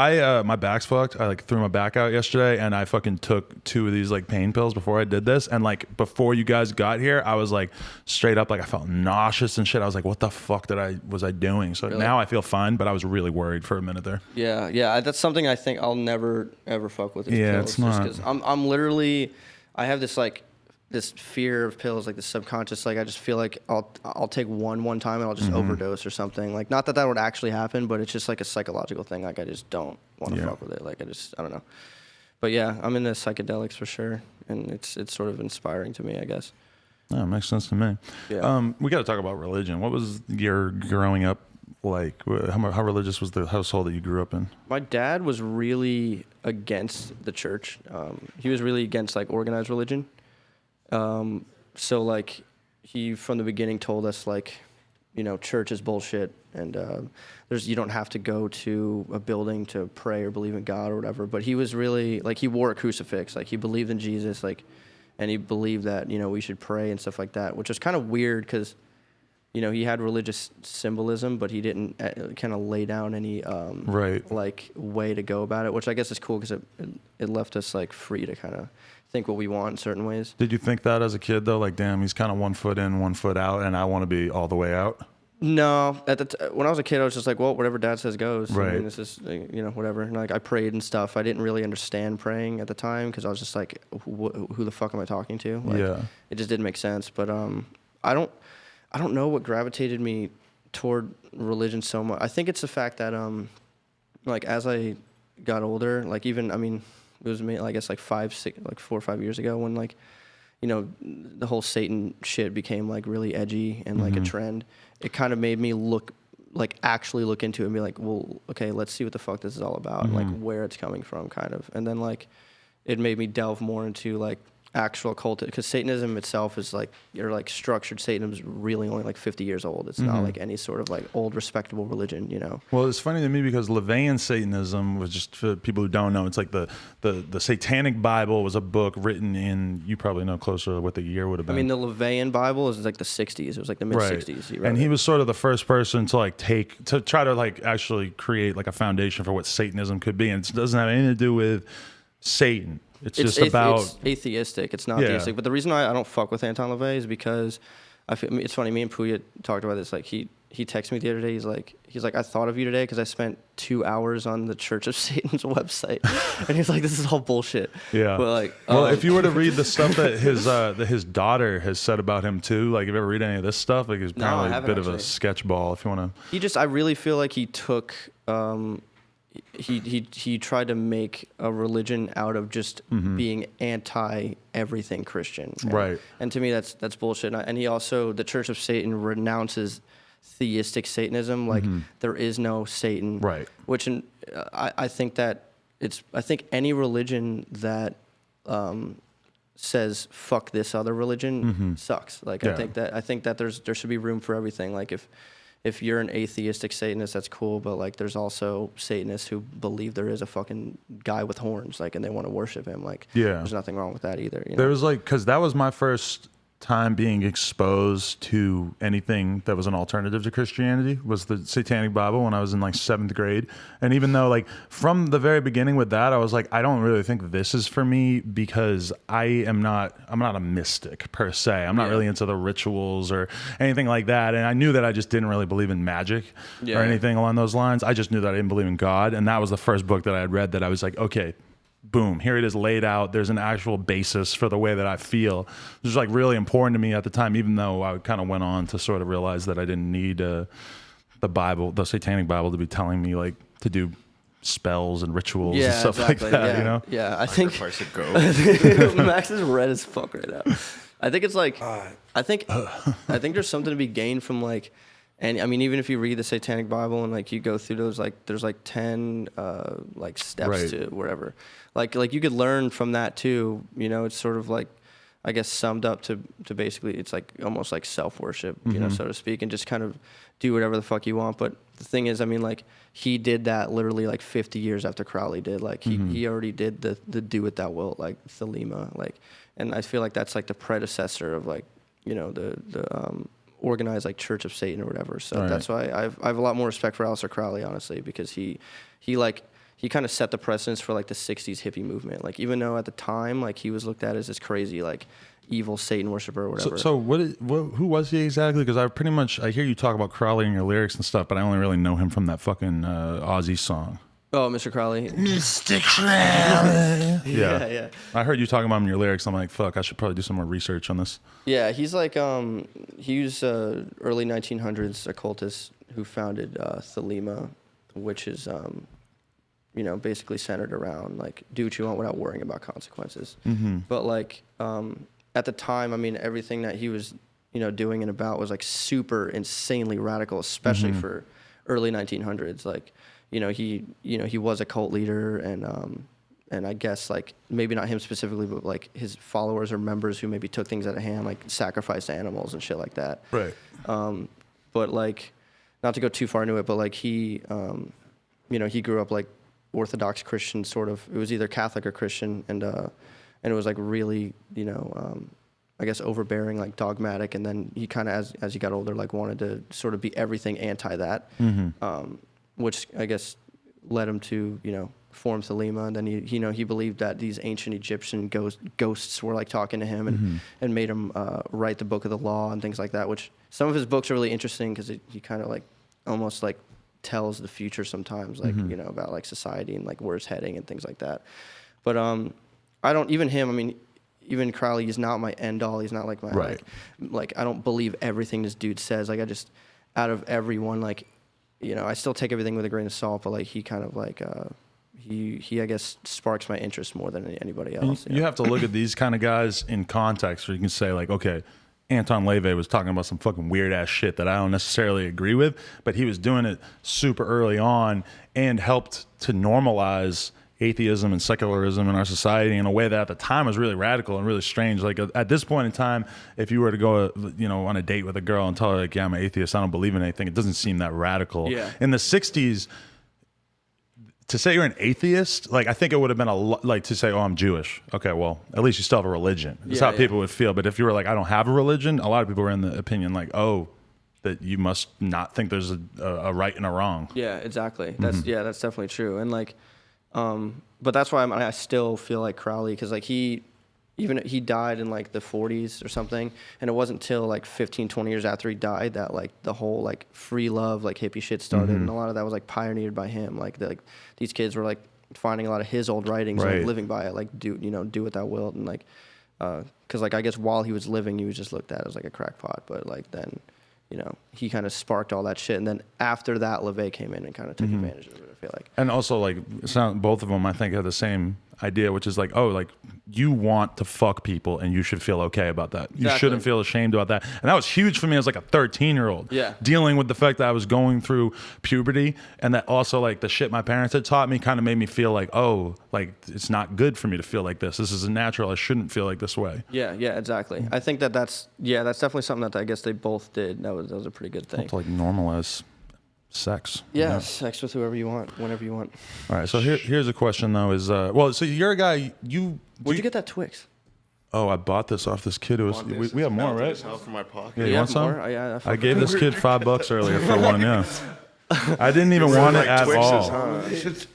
My back's fucked. I like threw my back out yesterday, and I fucking took 2 of these like pain pills before I did this. And like before you guys got here, I was like straight up like I felt nauseous and shit. I was like, what the fuck was I doing? So now I feel fine, but I was really worried for a minute there. Yeah. That's something I think I'll never ever fuck with. Yeah, pills, it's not. Just 'cause I'm literally, I have this like. This fear of pills, like the subconscious, like I just feel like I'll take one time and I'll just overdose or something. Like not that would actually happen, but it's just like a psychological thing. Like I just don't want to fuck with it. Like I don't know. But yeah, I'm into psychedelics for sure, and it's sort of inspiring to me, I guess. Yeah, it makes sense to me. Yeah. We got to talk about religion. What was your growing up like? How religious was the household that you grew up in? My dad was really against the church. He was really against like organized religion. So like he from the beginning told us like, church is bullshit and you don't have to go to a building to pray or believe in God or whatever. But he was really like he wore a crucifix, like he believed in Jesus, like, and he believed that we should pray and stuff like that, which was kind of weird because he had religious symbolism, but he didn't kind of lay down any like way to go about it, which I guess is cool because it left us like free to kind of think what we want in certain ways. Did you think that as a kid though? Like, damn, he's kind of 1 foot in, 1 foot out, and I want to be all the way out? No, when I was a kid, I was just like, well, whatever dad says goes. Right. I mean, this is whatever. And like I prayed and stuff. I didn't really understand praying at the time because I was just like, who the fuck am I talking to? Like, it just didn't make sense. But I don't know what gravitated me toward religion so much. I think it's the fact that like as I got older, like even it was me, I guess like 4 or 5 years ago when like, the whole Satan shit became like really edgy and like a trend. It kind of made me look like actually look into it and be like, well, okay, let's see what the fuck this is all about and like where it's coming from, kind of. And then like it made me delve more into like actual cult, because Satanism itself is like, you're like structured Satanism is really only like 50 years old. It's not like any sort of like old respectable religion, you know. Well, it's funny to me because LaVeyan Satanism was, just for people who don't know, it's like the Satanic Bible was a book written in, you probably know closer what the year would have been. I mean, the LaVeyan Bible is like the 60s. It was like the mid 60s. And he was sort of the first person to like try to like actually create like a foundation for what Satanism could be. And it doesn't have anything to do with Satan. It's just about... It's atheistic. It's not theistic. But the reason I don't fuck with Anton LaVey is because it's funny. Me and Puya talked about this. Like he texted me the other day. He's like, I thought of you today because I spent 2 hours on the Church of Satan's website, and he's like, this is all bullshit. Yeah. But like, well, if you were to read the stuff that his daughter has said about him too, like if you ever read any of this stuff, like he's apparently a bit of a sketchball. If you want to, I really feel like he took. He tried to make a religion out of just being anti everything Christian, right? And to me, that's bullshit. And he also, the Church of Satan renounces theistic Satanism, like there is no Satan, right? Which I think that I think any religion that says fuck this other religion sucks. Like I think that there should be room for everything. Like if you're an atheistic Satanist, that's cool, but like there's also Satanists who believe there is a fucking guy with horns, like, and they want to worship him. Like, there's nothing wrong with that either. You know? There was like, because that was my first time being exposed to anything that was an alternative to Christianity, was the Satanic Bible when I was in like 7th grade. And even though like from the very beginning with that, I was like, I don't really think this is for me, because I'm not a mystic per se. I'm not really into the rituals or anything like that. And I knew that I just didn't really believe in magic or anything along those lines. I just knew that I didn't believe in God. And that was the first book that I had read that I was like, okay, boom, here it is laid out. There's an actual basis for the way that I feel. It was like really important to me at the time, even though I kind of went on to sort of realize that I didn't need the Bible, the Satanic Bible, to be telling me like to do spells and rituals and stuff like that, you know? Yeah, I think Max is red as fuck right now. I think it's like, I think there's something to be gained from like, and I mean, even if you read the Satanic Bible and like you go through those, like there's like 10 like steps to whatever, like you could learn from that too. You know, it's sort of like, I guess, summed up to basically, it's like almost like self-worship, you know, so to speak, and just kind of do whatever the fuck you want. But the thing is, I mean, like he did that literally like 50 years after Crowley did. Like he already did the do it thou wilt, like Thelema, like, and I feel like that's like the predecessor of like, you know, the organized like Church of Satan or whatever. So that's why I have a lot more respect for Aleister Crowley, honestly, because he kind of set the precedence for like the 60s hippie movement. Like, even though at the time, like he was looked at as this crazy, like evil Satan worshiper or whatever. So who was he exactly? Because I hear you talk about Crowley in your lyrics and stuff, but I only really know him from that fucking Ozzy song. Oh, Mr. Crowley. Mr. Crowley. Yeah. I heard you talking about him in your lyrics. I'm like, fuck, I should probably do some more research on this. Yeah, he's like, he was early 1900s occultist who founded Thelema, which is, you know, basically centered around like do what you want without worrying about consequences. But like at the time, I mean, everything that he was, you know, doing and about was like super insanely radical, especially for early 1900s. Like, you know, he was a cult leader, and I guess like maybe not him specifically, but like his followers or members who maybe took things out of hand, like sacrificed animals and shit like that. Right. But like, not to go too far into it, but like he, you know, he grew up like Orthodox Christian, sort of. It was either Catholic or Christian, and it was like really, you know, I guess overbearing, like dogmatic, and then he kind of, as he got older, like wanted to sort of be everything anti that. Which I guess led him to, you know, form Thelema. And then he believed that these ancient Egyptian ghosts were like talking to him and made him write the Book of the Law and things like that, which some of his books are really interesting because he kind of like almost like tells the future sometimes, like, you know, about like society and like where it's heading and things like that. But I don't, even him, I mean, even Crowley, he's not my end all. He's not like my, like I don't believe everything this dude says. Like I just, out of everyone, like, you know, I still take everything with a grain of salt, but like he kind of like he I guess sparks my interest more than anybody else. You have to look at these kind of guys in context, where you can say like, okay, Anton LaVey was talking about some fucking weird ass shit that I don't necessarily agree with, but he was doing it super early on and helped to normalize atheism and secularism in our society in a way that at the time was really radical and really strange. Like at this point in time, if you were to go, on a date with a girl and tell her like, yeah, I'm an atheist, I don't believe in anything, it doesn't seem that radical. Yeah. In the 60s, to say you're an atheist, like I think it would have been like to say, oh, I'm Jewish. Okay, well, at least you still have a religion. That's how people would feel. But if you were like, I don't have a religion, a lot of people were in the opinion like, oh, that you must not think there's a right and a wrong. Yeah, exactly. That's that's definitely true. And like, but that's why I still feel like Crowley, because like he died in like the 40s or something, and it wasn't till like 15, 20 years after he died that like the whole like free love like hippie shit started, and a lot of that was like pioneered by him. Like these kids were like finding a lot of his old writings, and like living by it, like do what thou wilt, and like because like I guess while he was living, he was just looked at as like a crackpot, but like then he kind of sparked all that shit, and then after that, LaVey came in and kind of took advantage of it. I feel like, and also like both of them, I think, have the same idea, which is like, oh, like you want to fuck people and you should feel okay about that. You shouldn't feel ashamed about that. And that was huge for me as like a 13-year-old. Yeah. Dealing with the fact that I was going through puberty, and that also like the shit my parents had taught me kind of made me feel like, oh, like it's not good for me to feel like this. This isn't natural. I shouldn't feel like this way. Yeah, exactly. I think that's definitely something that I guess they both did. That was a pretty good thing. To like normalize sex. Yeah, sex with whoever you want, whenever you want. All right, so here's a question though: is so you're a guy. Where'd you get that Twix? Oh, I bought this off this kid who was. We have more, right? From my pocket. Yeah, you want some? More? Yeah, I gave this kid $5 earlier for one. Yeah. I didn't even want it at all.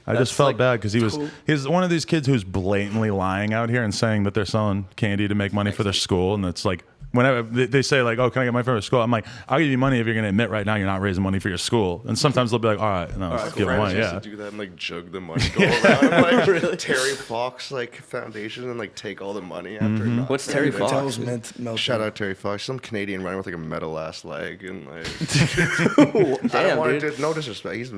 I just felt bad because he's one of these kids who's blatantly lying out here and saying that they're selling candy to make money for their school, and it's like. Whenever they say like, oh, can I get money for school? I'm like, I'll give you money if you're going to admit right now you're not raising money for your school. And sometimes they'll be like, all right, no, let's give them money. Yeah. Do that and like jug the money, go around like really? Terry Fox like foundation and like take all the money after. What's Terry Fox? Shout out Terry Fox, some Canadian running with like a metal ass leg and like. Damn, dude. No disrespect, he's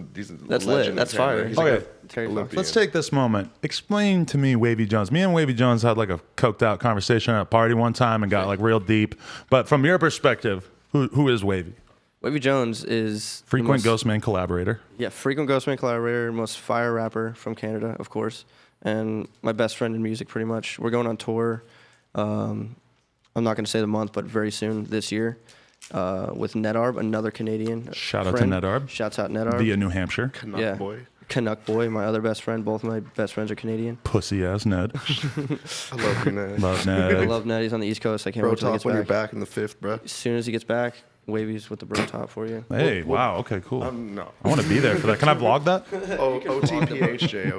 that's lit. That's fire. Okay, Terry Fox. Let's take this moment. Explain to me Wavy Jones. Me and Wavy Jones had like a coked out conversation at a party one time and got like real deep. But from your perspective, who is Wavy? Wavy Jones is frequent Ghostemane collaborator. Yeah, frequent Ghostemane collaborator, most fire rapper from Canada, of course, and my best friend in music, pretty much. We're going on tour. I'm not going to say the month, but very soon this year, with Nedarb, another Canadian. Shout out to Nedarb. Shouts out Nedarb. Via New Hampshire. Canuck boy. Canuck boy, my other best friend. Both of my best friends are Canadian. Pussy ass Ned. I love you, Ned. Love Ned. I love Ned. He's on the East Coast. I can't wait till he gets back. When you're back in the 5th, bro. As soon as he gets back, Wavy's with the bro top for you. Hey, wow. Okay, cool. No. I want to be there for that. Can I vlog that? OTPHJ.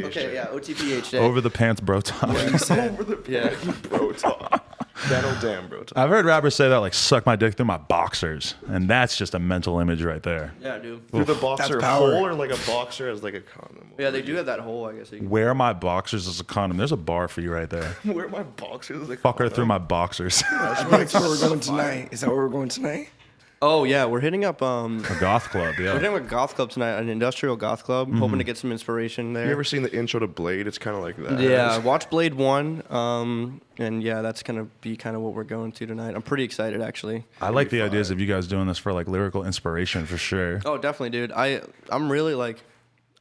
Okay, yeah, OTPHJ. Over the pants bro top. Over the bro top. That old damn bro top. I've heard rappers say that like suck my dick through my boxers, and that's just a mental image right there. Yeah, dude. Through the boxer hole, or like a boxer as like a condom? Yeah, they do have that hole, I guess. Wear my boxers as a condom. There's a bar for you right there. Wear my boxers as a condom? Fuck her through my boxers. That's where we're going tonight. Is that where we're going tonight? Oh yeah, we're hitting up a goth club. Yeah, we're hitting up a goth club tonight, an industrial goth club. Hoping to get some inspiration there. You ever seen the intro to Blade? It's kind of like that. Yeah, watch Blade 1. And yeah, that's gonna be kind of what we're going to tonight. I'm pretty excited, actually. I like the ideas of you guys doing this for like lyrical inspiration for sure. Oh, definitely, dude. I'm really like,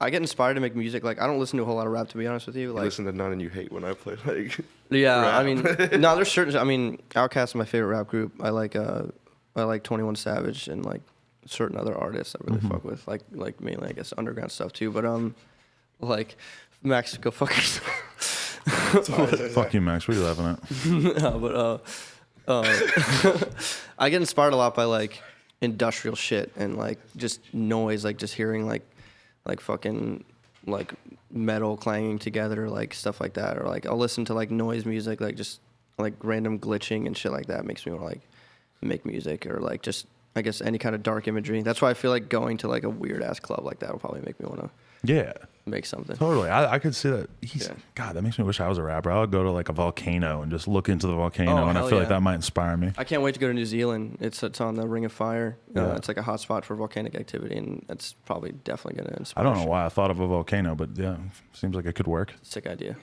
I get inspired to make music. Like, I don't listen to a whole lot of rap, to be honest with you. Like, you listen to none and you hate when I play like. Yeah, rap. I mean, no, there's certain. I mean, Outkast is my favorite rap group. I like 21 Savage and like certain other artists I really fuck with. Like mainly I guess underground stuff too. But like Max, go fuck yourself. Fuck you, Max. What are you laughing at? No, but I get inspired a lot by like industrial shit and like just noise, like just hearing like fucking like metal clanging together, like stuff like that, or like I'll listen to like noise music, like just like random glitching and shit like that makes me want to like make music, or like just I guess any kind of dark imagery. That's why I feel like going to like a weird ass club like that will probably make me want to make something. Totally. I could see that. God, that makes me wish I was a rapper. I would go to like a volcano and just look into the volcano, and I feel like that might inspire me. I can't wait to go to New Zealand. It's on the Ring of Fire. It's like a hot spot for volcanic activity, and that's probably definitely going to inspire. I don't know why I thought of a volcano, but yeah, seems like it could work. Sick idea.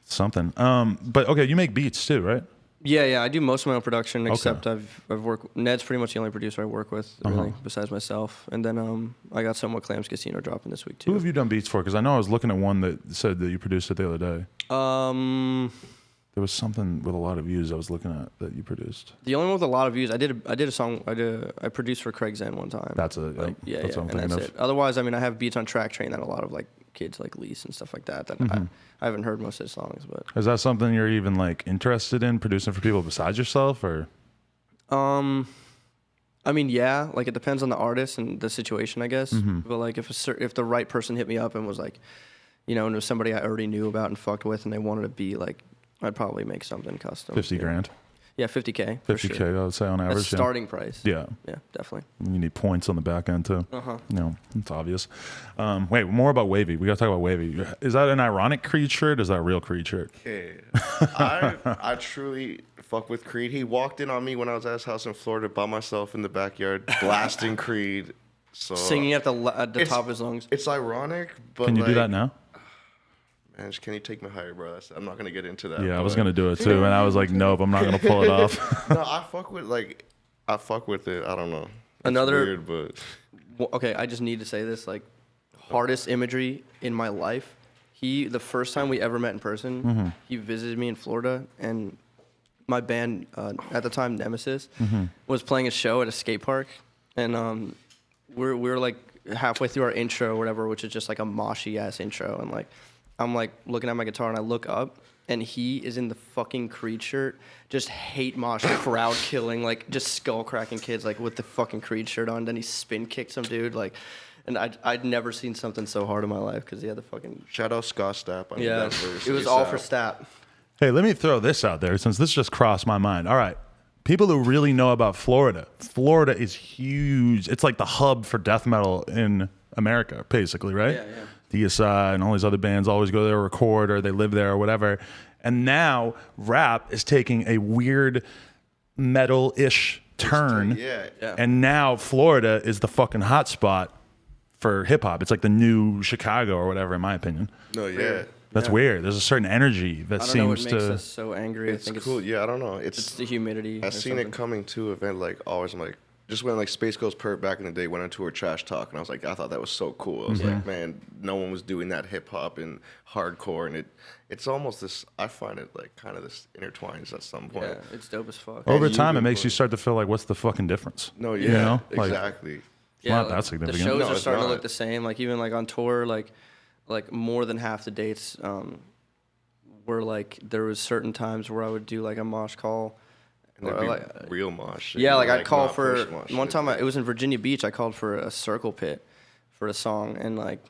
Something. But okay, you make beats too, right? Yeah, I do most of my own production, except I've worked. Ned's pretty much the only producer I work with, really, besides myself. And then I got some with Clams Casino dropping this week too. Who have you done beats for? Because I know I was looking at one that said that you produced it the other day. There was something with a lot of views I was looking at that you produced. The only one with a lot of views, I did a song. I produced for Grxxn one time. That's a like, yeah, that's what I'm thinking that's of. it. Otherwise, I mean, I have beats on Track Train that a lot of like kids like lease and stuff like that. I haven't heard most of the songs, but Is that something you're even like interested in producing for people besides yourself, or? I mean, yeah, like it depends on the artist and the situation, I guess. But like if the right person hit me up and was like, you know, and it was somebody I already knew about and fucked with, and they wanted to be like, I'd probably make something custom. 50 grand. Yeah, 50K. 50K, sure. I would say on average. That's starting price. Yeah. Yeah, definitely. You need points on the back end too. Uh-huh. You know, it's obvious. Wait, more about Wavy. We gotta talk about Wavy. Is that an ironic Creed shirt? Or is that a real Creed shirt? Okay. I truly fuck with Creed. He walked in on me when I was at his house in Florida by myself in the backyard, blasting Creed. So Singing at the top of his lungs. It's ironic, but Can you do like, that now? Man, can you take me higher, bro? I'm not gonna get into that. Yeah, I was gonna do it too, and I was like, nope, I'm not gonna pull it off. No, I fuck with it. I don't know. It's Another weird, but okay, I just need to say this, like, hardest imagery in my life. The first time we ever met in person, he visited me in Florida, and my band, at the time, Nemesis, was playing a show at a skate park, and we're like halfway through our intro or whatever, which is just like a moshy ass intro, and like I'm like looking at my guitar and I look up and he is in the fucking Creed shirt, just hate mosh, crowd killing, like just skull cracking kids like with the fucking Creed shirt on. Then he spin kicked some dude like, and I'd never seen something so hard in my life because he had the fucking shout out Scott Stapp. I yeah. that verse It was ASAP. all for Stapp. Hey, let me throw this out there since this just crossed my mind. All right. People who really know about Florida. Florida is huge. It's like the hub for death metal in America, basically, right? Yeah, yeah. DSI and all these other bands always go there, record, or they live there or whatever. And now rap is taking a weird metal-ish turn. Yeah. And now Florida is the fucking hotspot for hip-hop. It's like the new Chicago or whatever, in my opinion. No, yeah. That's weird. There's a certain energy that I don't know what seems makes to... us so angry. It's I think cool. Yeah, I don't know. it's the humidity. I seen it coming to event like always. I'm like, just when like Space Ghost Perp back in the day went on tour Trash Talk, and I was like, I thought that was so cool. I was like, man, no one was doing that hip hop and hardcore, and it's almost this. I find it like kind of this intertwines at some point. Yeah, it's dope as fuck. Over you time, it can makes put- you start to feel like, what's the fucking difference? No, yeah, You know? Like, exactly. it's not that significant. The shows No, are it's starting to not. look the same. Like even like on tour, like more than half the dates were like there was certain times where I would do like a mosh call. And there'd be like, real mosh. shit, yeah, like not I'd call not for push mosh one shit. time. It was in Virginia Beach. I called for a circle pit for a song, and like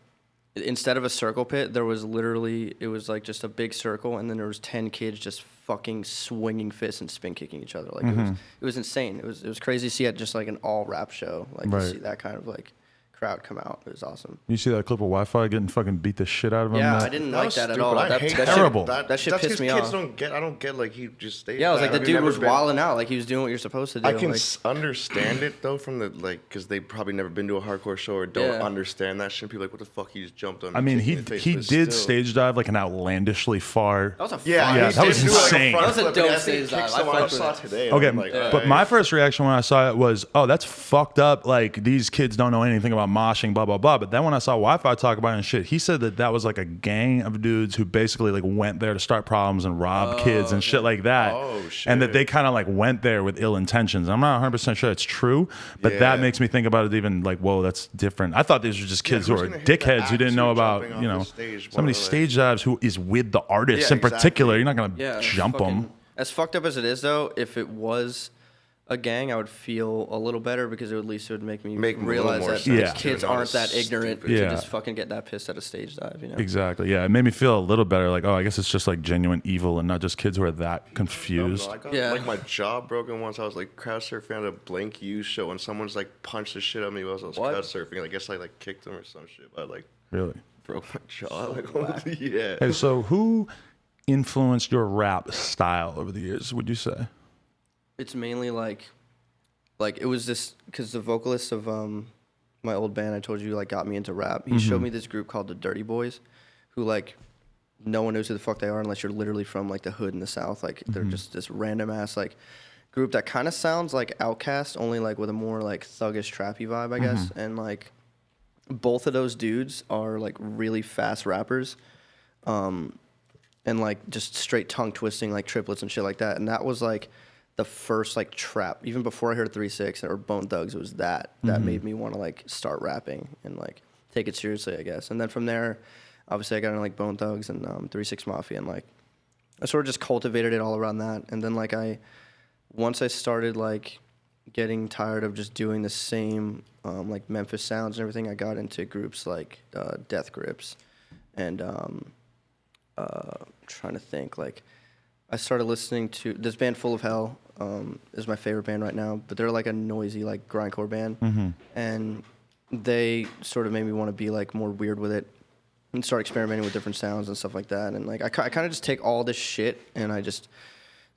instead of a circle pit, there was literally it was like just a big circle, and then there was 10 kids just fucking swinging fists and spin kicking each other. Like it was insane. It was crazy to see at just like an all rap show, like Right. to see that kind of like crowd come out. It was awesome. You see that clip of Wi-Fi getting fucking beat the shit out of him? Yeah, That- I didn't That like was that at stupid. all. I That hate shit- that. Terrible. That shit That's pissed 'cause me kids off. don't get. I don't get like he just stayed. Yeah, I was like, back. the I've dude never was been- wilding out. Like, he was doing what you're supposed to do. I can like, understand it though from the like because they probably never been to a hardcore show or don't Yeah. understand that shit. People are like, what the fuck? He just jumped on. I me, mean, kicked me in the face, he but did still. stage dive like an outlandishly far. that was a Yeah, fire. Yeah, he that did was do, like, insane. front That was a flip, dope and I think stage he dive. kicked I someone fucked I with saw it. today. Okay, I'm like, but my first reaction when I saw it was, oh, that's fucked up. Like, these kids don't know anything about moshing, blah, blah, blah. But then when I saw Wi-Fi talk about it and shit, he said that was like a gang of dudes who basically like went there to start problems and rob kids and shit like that. Oh, And that shit. they kind of like went there with ill intentions. I'm not 100% sure that's true, but that Yeah. makes me think about it even like, whoa, that's different. I thought these were just kids who's who are gonna hit the dickheads who didn't know axe about, jumping you off know, the stage, somebody one of the- stage dives who is with the artist Yeah, in particular. exactly. You're not going to Yeah, jump fucking- them. As fucked up as it is, though, if it was a gang, I would feel a little better because at least it would make me Make a little realize more that sense. Yeah. these kids Not aren't as that ignorant stupid. to Yeah. just fucking get that pissed at a stage dive, you know? Exactly. Yeah, it made me feel a little better. Like, oh, I guess it's just like genuine evil and not just kids who are that No, confused. I got Yeah. like my jaw broken once. I was like crowd surfing at a Blank U show, and someone's like punched the shit out of me while I was What? crowd surfing. I guess I like kicked him or some shit. But I like Really. broke my jaw. Like, yeah. Hey, so who influenced your rap style over the years? Would you say? It's mainly like it was this because the vocalist of my old band I told you like got me into rap. He showed me this group called the Dirty Boys, who like no one knows who the fuck they are unless you're literally from like the hood in the South. Like they're just this random ass like group that kind of sounds like Outkast, only like with a more like thuggish trappy vibe, I guess. And like both of those dudes are like really fast rappers, and like just straight tongue twisting like triplets and shit like that. And that was like the first like trap, even before I heard 3-6 or Bone Thugs, it was that made me want to like start rapping and like take it seriously, I guess. And then from there, obviously I got into like Bone Thugs and 3-6 Mafia, and like I sort of just cultivated it all around that. And then like once I started like getting tired of just doing the same like Memphis sounds and everything, I got into groups like Death Grips and trying to think, like I started listening to this band Full of Hell. Is my favorite band right now, but they're like a noisy like grindcore band, and they sort of made me want to be like more weird with it and start experimenting with different sounds and stuff like that. And like I kind of just take all this shit and I just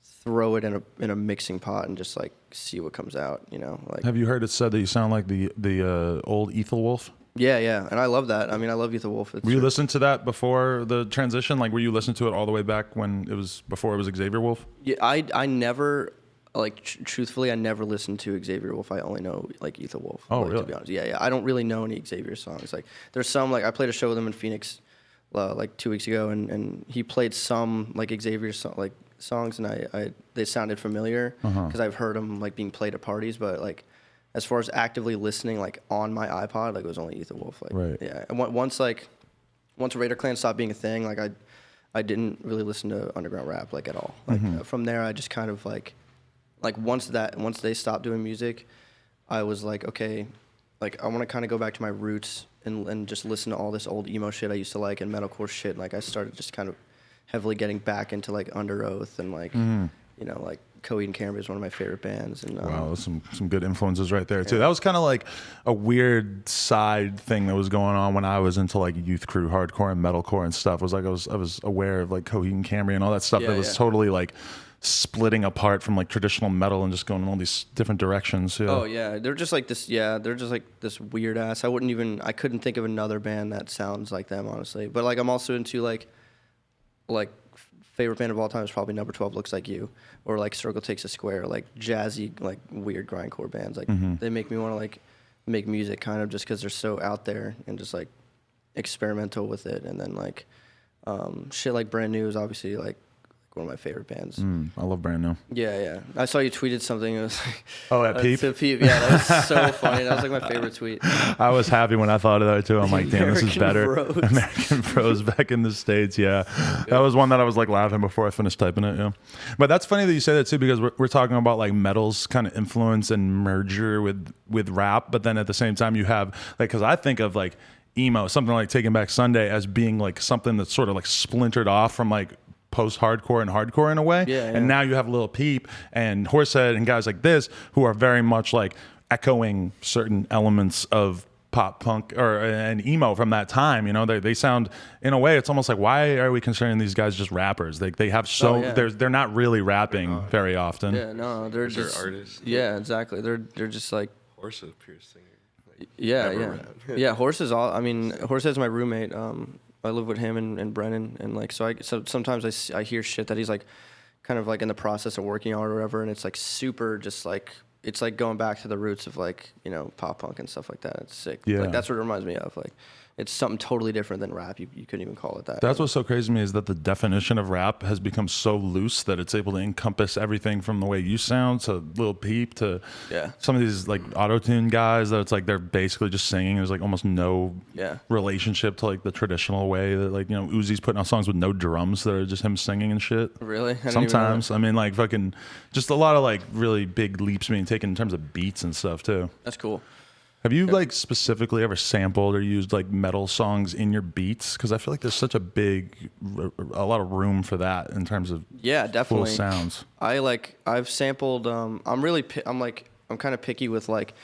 throw it in a mixing pot and just like see what comes out, you know. Like, have you heard it said that you sound like the old Ethel Wolf? Yeah, and I love that. I mean, I love Ethel Wolf. Were you listening to that before the transition? Like, were you listening to it all the way back when it was before it was Xavier Wolf? Yeah, I never. Like, truthfully, I never listened to Xavier Wolf. I only know, like, Ethel Wolf. Oh, like, really? To be honest. Yeah. I don't really know any Xavier songs. Like, there's some, like, I played a show with him in Phoenix, like, 2 weeks ago, and he played some, like, Xavier songs, and they sounded familiar because I've heard them, like, being played at parties. But, like, as far as actively listening, like, on my iPod, like, it was only Ethel Wolf. Like, right. Yeah. And once Raider Clan stopped being a thing, like, I didn't really listen to underground rap, like, at all. Like, from there, I just kind of, like once they stopped doing music, I was like, okay, like I want to kind of go back to my roots and just listen to all this old emo shit I used to like and metalcore shit. Like I started just kind of heavily getting back into like Under Oath and like you know, like Coheed and Cambria is one of my favorite bands. And wow, some good influences right there too. That was kind of like a weird side thing that was going on when I was into like youth crew hardcore and metalcore and stuff. It was like I was aware of like Coheed and Cambria and all that stuff that was totally like splitting apart from like traditional metal and just going in all these different directions. Yeah. Oh yeah, they're just like this. Yeah, they're just like this weird ass. I couldn't think of another band that sounds like them, honestly. But like I'm also into like favorite band of all time is probably Number 12 Looks Like You, or like Circle Takes a Square, like jazzy, like weird grindcore bands. Like they make me want to like make music kind of just because they're so out there and just like experimental with it. And then like shit like Brand New is obviously like one of my favorite bands. I love Brand New. Yeah. I saw you tweeted something. It was like, oh, at Peep? To Peep, yeah, that was so funny. That was like my favorite tweet. I was happy when I thought of that too. I'm like, damn, this is better. Bros. American Bros back in the States, yeah. That was one that I was like laughing before I finished typing it, yeah. But that's funny that you say that too, because we're talking about like metal's kind of influence and merger with rap, but then at the same time you have, like, because I think of like emo, something like Taking Back Sunday as being like something that's sort of like splintered off from like post-hardcore and hardcore in a way. Yeah. And now you have Lil Peep and Horsehead and guys like this who are very much like echoing certain elements of pop punk and emo from that time. You know, they sound, in a way, it's almost like, why are we considering these guys just rappers? They have they're not really rapping very often. Yeah, no, they're just artists. Yeah, exactly. They're just like Horse is a pure singer. Like, yeah. Horse is all. I mean, Horsehead's my roommate. I live with him and Brennan, and like so sometimes I hear shit that he's like kind of like in the process of working on or whatever, and it's like super just like it's like going back to the roots of like, you know, pop punk and stuff like that. It's sick. Yeah. Like that's what it reminds me of. Like it's something totally different than rap. You couldn't even call it that. That's what's so crazy to me is that the definition of rap has become so loose that it's able to encompass everything from the way you sound to Lil Peep to some of these like auto-tune guys that it's like they're basically just singing. There's like almost no relationship to like the traditional way that, like, you know, Uzi's putting out songs with no drums that are just him singing and shit. Really? Sometimes. I mean, like fucking just a lot of like really big leaps being taken in terms of beats and stuff too. That's cool. Have you like specifically ever sampled or used like metal songs in your beats? Because I feel like there's such a lot of room for that in terms of definitely full sounds. I've sampled. I'm kind of picky with like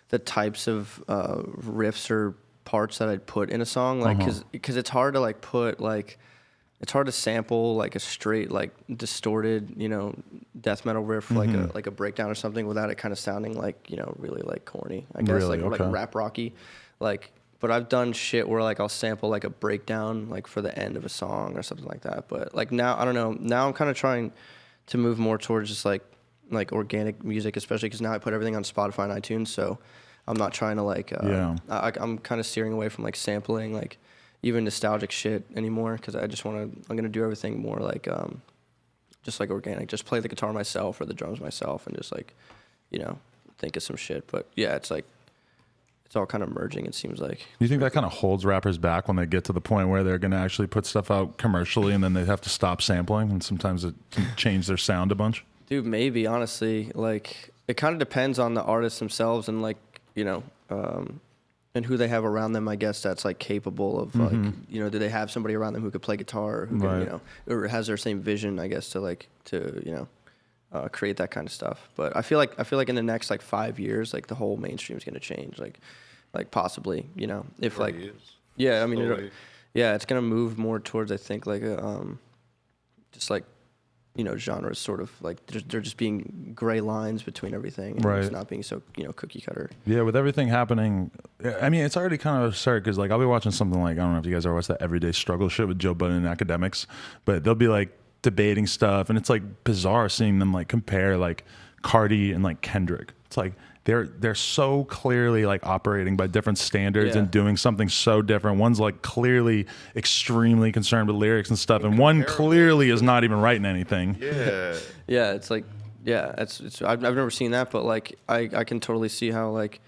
the types of riffs or parts that I'd put in a song, like because it's hard to like put like. It's hard to sample like a straight, like distorted, you know, death metal riff, like a breakdown or something, without it kind of sounding like, you know, really like corny, I guess, really? like rap rocky. Like But I've done shit where like I'll sample like a breakdown like for the end of a song or something like that. But like now, I don't know. Now I'm kind of trying to move more towards just like organic music, especially because now I put everything on Spotify and iTunes. So I'm not trying to like. I'm kind of steering away from like sampling like even nostalgic shit anymore because I just want to. I'm gonna do everything more like just like organic. Just play the guitar myself or the drums myself and just like think of some shit. But yeah, it's like. It's all kind of merging, it seems like. Do you think that kind of holds rappers back when they get to the point where they're going to actually put stuff out commercially and then they have to stop sampling and sometimes it can change their sound a bunch? Dude, maybe, honestly. Like, it kind of depends on the artists themselves and, like, and who they have around them, I guess, that's, like, capable of, like, do they have somebody around them who could play guitar or who can, or has their same vision, I guess, to create that kind of stuff. But I feel like in the next like 5 years, like the whole mainstream is going to change, like possibly, if like, yeah, I mean, it's going to move more towards, I think like, just like, genres sort of like they're just being gray lines between everything. And it's not being so, cookie cutter. Yeah. With everything happening, I mean, it's already kind of absurd because like I'll be watching something like, I don't know if you guys ever watched that Everyday Struggle shit with Joe Budden and Academics, but they'll be like, debating stuff, and it's like bizarre seeing them like compare like Cardi and like Kendrick. It's like they're so clearly like operating by different standards and doing something so different. One's like clearly extremely concerned with lyrics and stuff, and one clearly is not even writing anything. Yeah, it's like it's I've never seen that, but like I can totally see how like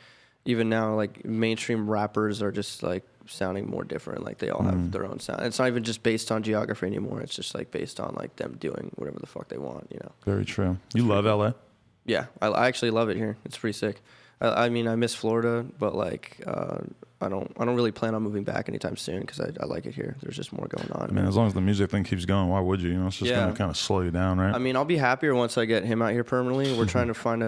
even now like mainstream rappers are just like sounding more different. Like they all have their own sound. It's not even just based on geography anymore. It's just like based on like them doing whatever the fuck they want, Very true. You love LA? Yeah, I actually love it here. It's pretty sick. I mean, I miss Florida, but like I don't really plan on moving back anytime soon because I like it here. There's just more going on. I mean, as long as the music thing keeps going, why would you? It's just gonna kind of slow you down, right? I mean, I'll be happier once I get him out here permanently. We're trying to find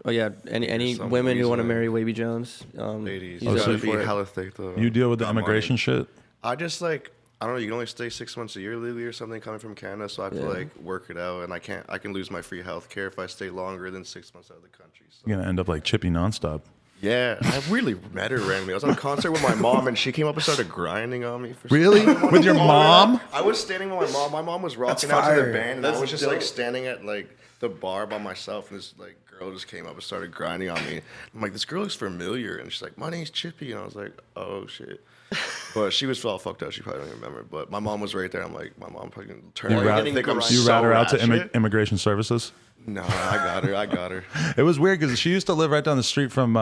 any women who want to marry Wavy Jones. Ladies, you gotta be hella thick though. You deal with the immigration shit? I just like. I don't know, you can only stay 6 months a year legally or something coming from Canada, so I have to like work it out, and I can lose my free health care if I stay longer than 6 months out of the country. So. You're gonna end up like Chippy nonstop. Yeah, I really met her randomly. I was at a concert with my mom, and she came up and started grinding on me. Really? With your mom? I was standing with my mom. My mom was rocking out to the band, and I was just like standing at like the bar by myself, and this like girl just came up and started grinding on me. I'm like, this girl looks familiar, and she's like, my name's Chippy, and I was like, oh shit. But she was all fucked up. She probably don't even remember. But my mom was right there. I'm like, my mom probably gonna turn around and think I'm so You rat her out to immigration services? No, I got her. It was weird because she used to live right down the street from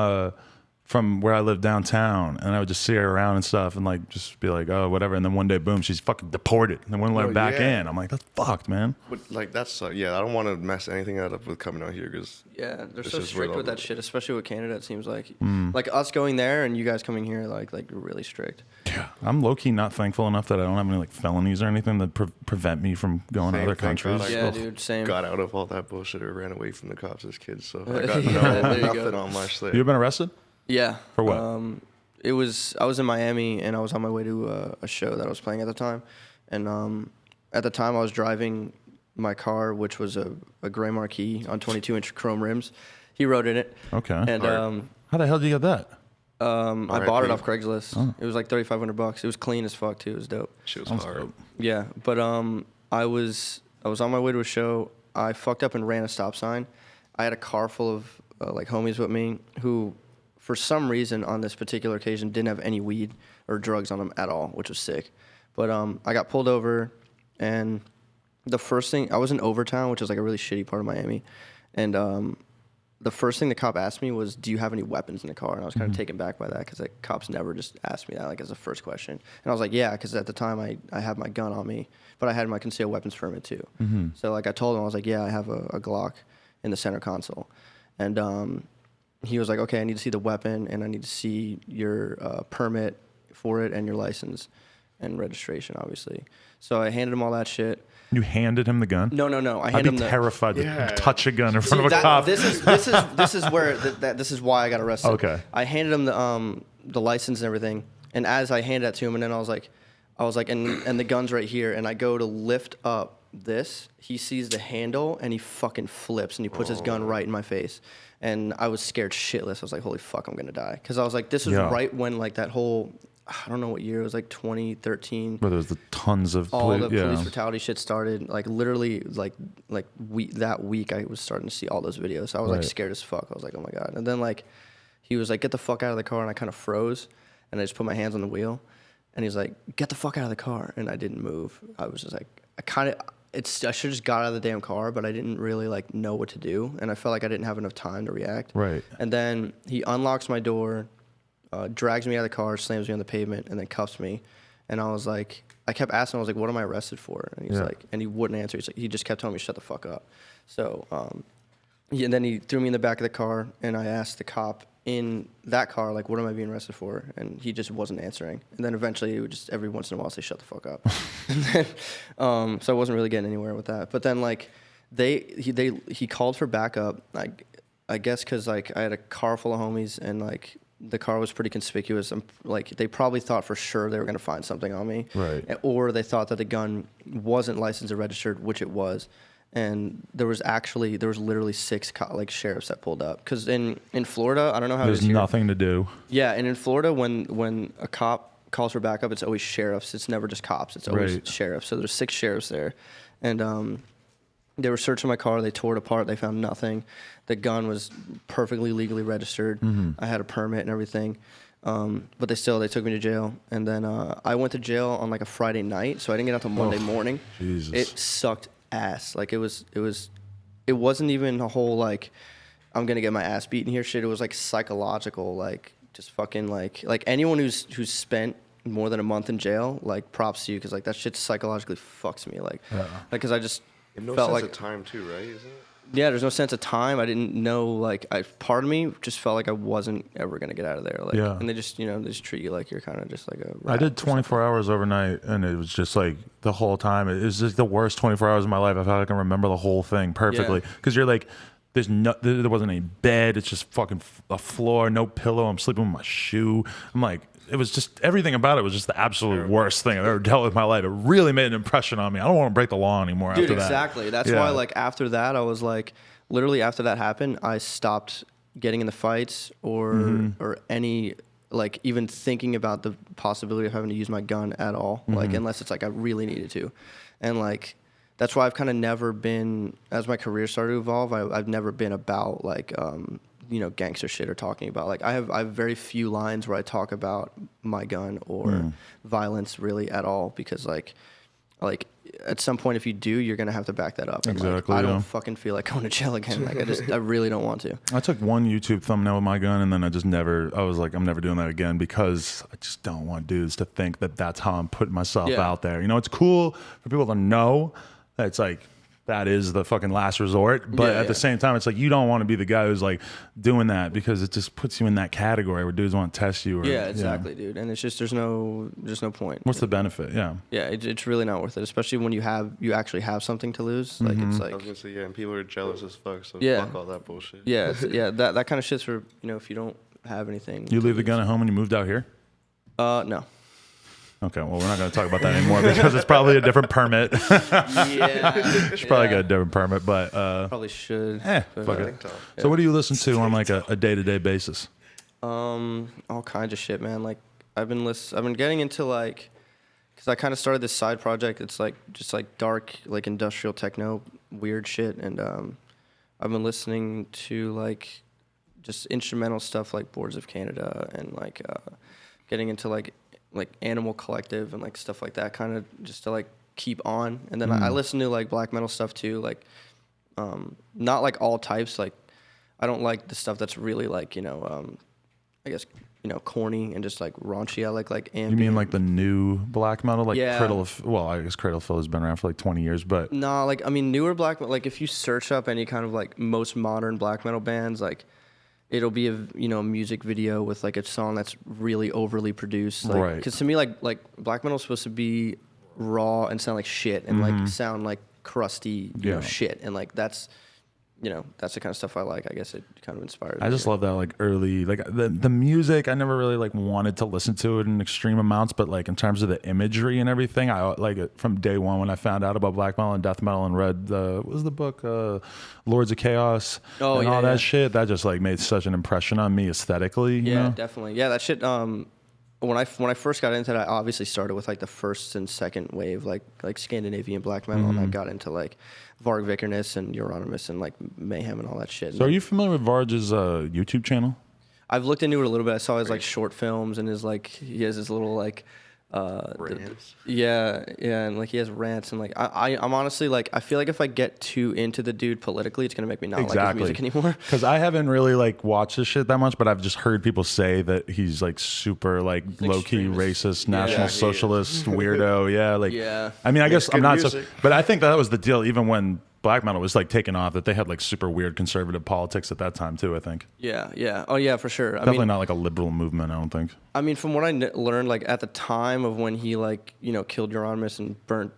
where I live downtown, and I would just see her around and stuff, and like just be like, oh, whatever. And then one day, boom, she's fucking deported, and wouldn't let her back in. I'm like, that's fucked, man. But like that's I don't want to mess anything up with coming out here because they're so strict with that shit, especially with Canada. It seems like like us going there and you guys coming here, like really strict. Yeah, I'm low key not thankful enough that I don't have any like felonies or anything that prevent me from going to other countries. Dude, same. Got out of all that bullshit or ran away from the cops as kids, so I got nothing on my slate. You been arrested? Yeah. For what? I was in Miami and I was on my way to a show that I was playing at the time, and at the time I was driving my car, which was a gray Marquis on 22-inch chrome rims. He rode in it. Okay. And how the hell did you get that? I bought it off Craigslist. Oh. It was like $3,500. It was clean as fuck too. It was dope. Shit was hard. Yeah, but I was on my way to a show. I fucked up and ran a stop sign. I had a car full of like homies with me who, for some reason on this particular occasion, didn't have any weed or drugs on them at all, which was sick. But I got pulled over, and the first thing, I was in Overtown, which is like a really shitty part of Miami, and the first thing the cop asked me was, do you have any weapons in the car? And I was kind of taken back by that because like cops never just asked me that like as a first question. And I was like, yeah, because at the time I had my gun on me, but I had my concealed weapons permit too. So like I told him, I was like, yeah, I have a Glock in the center console. And he was like, okay, I need to see the weapon and I need to see your permit for it and your license and registration, obviously. So I handed him all that shit. You handed him the gun? No. I'd be terrified to touch a gun in front of a cop. This is where this is why I got arrested. Okay. I handed him the license and everything, and as I handed that to him, and then I was like, and the gun's right here, and I go to lift up this, he sees the handle and he fucking flips and he puts his gun right in my face. And I was scared shitless. I was like, holy fuck, I'm going to die. Because I was like, this is right when like that whole, I don't know what year, it was like 2013. Where there was the tons of all the police brutality shit started. Like literally that week I was starting to see all those videos. So I was like scared as fuck. I was like, oh my God. And then like he was like, get the fuck out of the car. And I kind of froze and I just put my hands on the wheel. And he's like, get the fuck out of the car. And I didn't move. I was just like, I should have just got out of the damn car, but I didn't really like know what to do. And I felt like I didn't have enough time to react. Right. And then he unlocks my door, drags me out of the car, slams me on the pavement, and then cuffs me. And I was like, I kept asking, I was like, what am I arrested for? And he's like, and he wouldn't answer. He's like, he just kept telling me, shut the fuck up. So, and then he threw me in the back of the car, and I asked the cop in that car, like, what am I being arrested for? And he just wasn't answering. And then eventually he would just every once in a while say, shut the fuck up. And then, so I wasn't really getting anywhere with that. But then like he called for backup. I guess because like I had a car full of homies and like the car was pretty conspicuous. Like they probably thought for sure they were going to find something on me. Right. Or they thought that the gun wasn't licensed or registered, which it was. And there was literally 6 like sheriffs that pulled up. Because in Florida, I don't know how there's it is here. nothing to do. Yeah, and in Florida, when a cop calls for backup, it's always sheriffs. It's never just cops. It's always sheriffs. So there's 6 sheriffs there. And they were searching my car. They tore it apart. They found nothing. The gun was perfectly legally registered. I had a permit and everything. But they took me to jail. And then I went to jail on like a Friday night, so I didn't get out till Monday morning. Jesus. It sucked ass. Like it wasn't even a whole like I'm gonna get my ass beaten here shit. It was like psychological, like just fucking like anyone who's spent more than a month in jail, like props to you, because like that shit psychologically fucks me, like because I just and no felt sense like of time too, right? Isn't it? Yeah, there's no sense of time. I didn't know, like, part of me just felt like I wasn't ever going to get out of there. Like, and they just treat you like you're kind of just like a rat. I did 24 hours overnight, and it was just like the whole time. It was just the worst 24 hours of my life. I felt like I can remember the whole thing perfectly. Because you're like, there wasn't any bed. It's just fucking a floor, no pillow. I'm sleeping with my shoe. I'm like, it was just, everything about it was just the absolute worst thing I've ever dealt with in my life. It really made an impression on me. I don't want to break the law anymore after that. Dude, exactly. That's why, like, after that, I was like, literally after that happened, I stopped getting in the fights or any, like, even thinking about the possibility of having to use my gun at all. Like, unless it's like I really needed to. And, like, that's why I've kind of never been, as my career started to evolve, I've never been about, like, gangster shit or talking about, like, I have very few lines where I talk about my gun or violence really at all, because like at some point, if you do, you're gonna have to back that up. And exactly. Like, I don't fucking feel like going to jail again. Like I really don't want to. I took one YouTube thumbnail with my gun, and then I was like, I'm never doing that again, because I just don't want dudes to think that that's how I'm putting myself out there. It's cool for people to know that it's like, that is the fucking last resort. But at the same time, it's like, you don't want to be the guy who's like doing that, because it just puts you in that category where dudes want to test you. Or, exactly, dude. And it's just, there's no point. What's the benefit? Yeah, it's really not worth it, especially when you actually have something to lose. Like, it's like, I was gonna say, and people are jealous as fuck, so fuck all that bullshit. That kind of shit's for, if you don't have anything. You leave the gun at home and you moved out here? No. Okay, well, we're not going to talk about that anymore, because it's probably a different permit. Should probably get a different permit, but probably should. Fuck it. So what do you listen to on like a day-to-day basis? All kinds of shit, man. Like I've been getting into, like, because I kind of started this side project. It's like just like dark, like industrial techno, weird shit, and I've been listening to like just instrumental stuff like Boards of Canada, and like getting into like Animal Collective and like stuff like that, kind of just to like keep on. And then I listen to like black metal stuff too, like not like all types. Like I don't like the stuff that's really like I guess corny and just like raunchy. I like ambient. You mean like the new black metal, like Cradle of? Well, I guess Cradle of Filth has been around for like 20 years, but no, like I mean newer black metal. Like if you search up any kind of like most modern black metal bands, like it'll be a music video with like a song that's really overly produced, like, right? Because to me, like black metal is supposed to be raw and sound like shit, and like sound like crusty, shit, and like that's you know, that's the kind of stuff I like. I guess it kind of inspired I me. just love that like early like the music. I never really like wanted to listen to it in extreme amounts, but like in terms of the imagery and everything, I like it from day one when I found out about black metal and death metal and read what was the book Lords of Chaos and all that shit. That just like made such an impression on me aesthetically. You know? Definitely. Yeah, that shit. When I first got into that, I obviously started with like the first and second wave, like Scandinavian black metal, and I got into like Varg Vikernes and Euronymous and like Mayhem and all that shit. So are you familiar with Varge's YouTube channel? I've looked into it a little bit. I saw his like short films and his like he has his little like Rants. and like he has rants and like I'm honestly like I feel like if I get too into the dude politically, it's gonna make me not like his music anymore. Because I haven't really like watched this shit that much, but I've just heard people say that he's like super like low key racist, national socialist weirdo. Yeah, I mean, I guess I'm not so, but I think that was the deal. Even when black metal was like taking off, that they had like super weird conservative politics at that time too. I think. Yeah. Oh yeah, for sure. Definitely not like a liberal movement. I don't think. I mean, from what I learned, like at the time of when he like killed Euronymous and burnt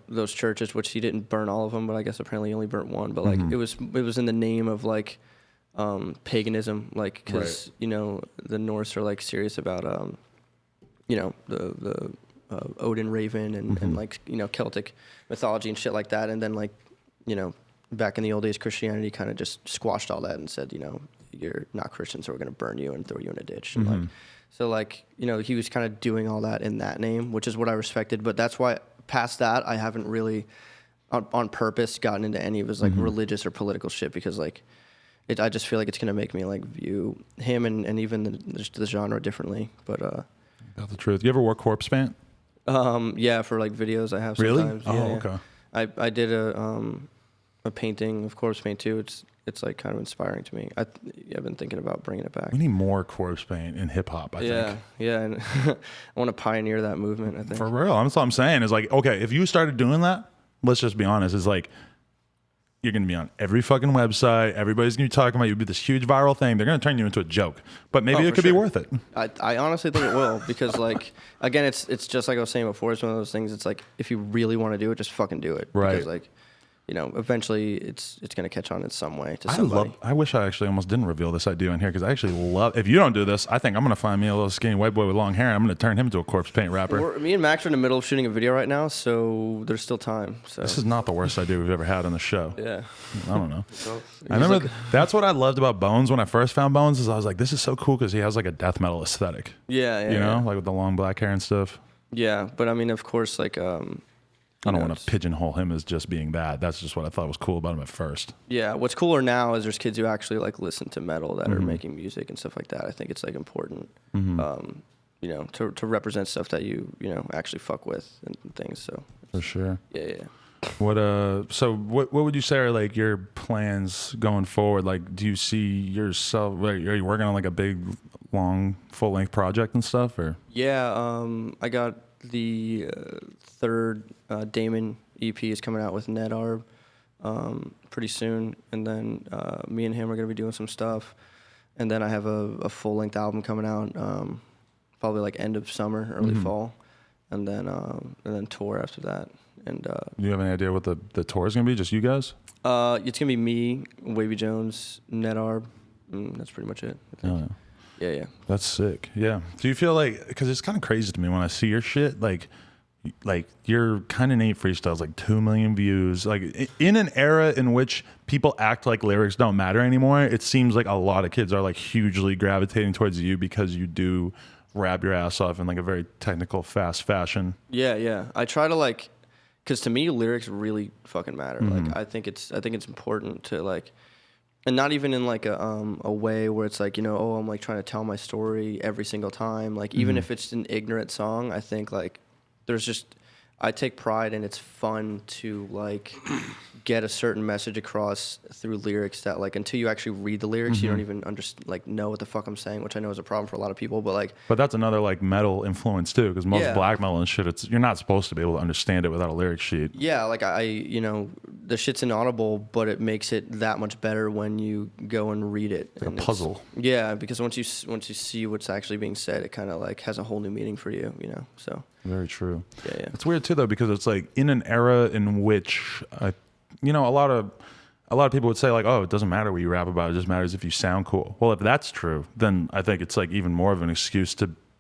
those churches, which he didn't burn all of them, but I guess apparently he only burnt one. But like it was in the name of like paganism, like because the Norse are like serious about the Odin Raven and like Celtic mythology and shit like that, and then like back in the old days, Christianity kind of just squashed all that and said, you're not Christian, so we're going to burn you and throw you in a ditch. And like, so like, he was kind of doing all that in that name, which is what I respected. But that's why past that, I haven't really on purpose gotten into any of his like religious or political shit, because like, I just feel like it's going to make me like view him and even the genre differently. But, That's the truth. You ever wore corpse paint? Yeah, for like videos I have really? sometimes. Oh, yeah. okay. I did a painting of corpse paint too. It's like kind of inspiring to me. I've been thinking about bringing it back. We need more corpse paint in hip hop. I think. Yeah, and I want to pioneer that movement. I think For real. That's what I'm saying. Is like, okay, if you started doing that, let's just be honest. It's like you're gonna be on every fucking website. Everybody's gonna be talking about you. Be this huge viral thing. They're gonna turn you into a joke. But maybe it could be worth it. I honestly think it will, because like again, it's just like I was saying before. It's one of those things. It's like if you really want to do it, just fucking do it. Right. Because like. Eventually it's going to catch on in some way to somebody. I wish I actually almost didn't reveal this idea in here, because I actually love, if you don't do this, I think I'm going to find me a little skinny white boy with long hair and I'm going to turn him into a corpse paint rapper. Me and Max are in the middle of shooting a video right now, so there's still time. So this is not the worst idea we've ever had on the show. Yeah. I don't know. I remember that's what I loved about Bones when I first found Bones, is I was like, this is so cool because he has like a death metal aesthetic. Yeah. Like with the long black hair and stuff. Yeah, but I mean, of course, like I don't want to pigeonhole him as just being that. That's just what I thought was cool about him at first. Yeah, what's cooler now is there's kids who actually like listen to metal that are making music and stuff like that. I think it's like important, to represent stuff that you actually fuck with and things. So for sure. Yeah. What would you say are like your plans going forward? Like, do you see yourself? Are you working on like a big, long, full length project and stuff? Or I got the third Damon EP is coming out with Nedarb pretty soon, and then me and him are gonna be doing some stuff, and then I have a full length album coming out probably like end of summer, early fall, and then tour after that. And do you have any idea what the tour is gonna be? Just you guys? It's gonna be me, Wavy Jones, Nedarb. That's pretty much it, I think. Yeah. That's sick. Yeah. Do you feel like, because it's kind of crazy to me when I see your shit, like your kind of neat freestyles, like 2 million views, like in an era in which people act like lyrics don't matter anymore, it seems like a lot of kids are like hugely gravitating towards you because you do rap your ass off in like a very technical, fast fashion. Yeah. I try to like, because to me lyrics really fucking matter. Like I think it's important to like. And not even in like a way where it's like, I'm like trying to tell my story every single time. Like even if it's an ignorant song, I think like I take pride in it's fun to like get a certain message across through lyrics that like until you actually read the lyrics, you don't even know what the fuck I'm saying, which I know is a problem for a lot of people. But that's another like metal influence too, because most black metal and shit, you're not supposed to be able to understand it without a lyric sheet. Yeah, like the shit's inaudible, but it makes it that much better when you go and read it. Like a puzzle. Yeah, because once you see what's actually being said, it kind of like has a whole new meaning for you, So very true. Yeah. It's weird too though, because it's like in an era in which a lot of a lot of people would say like, oh, it doesn't matter what you rap about. It just matters if you sound cool. Well, if that's true, then I think it's like even more of an excuse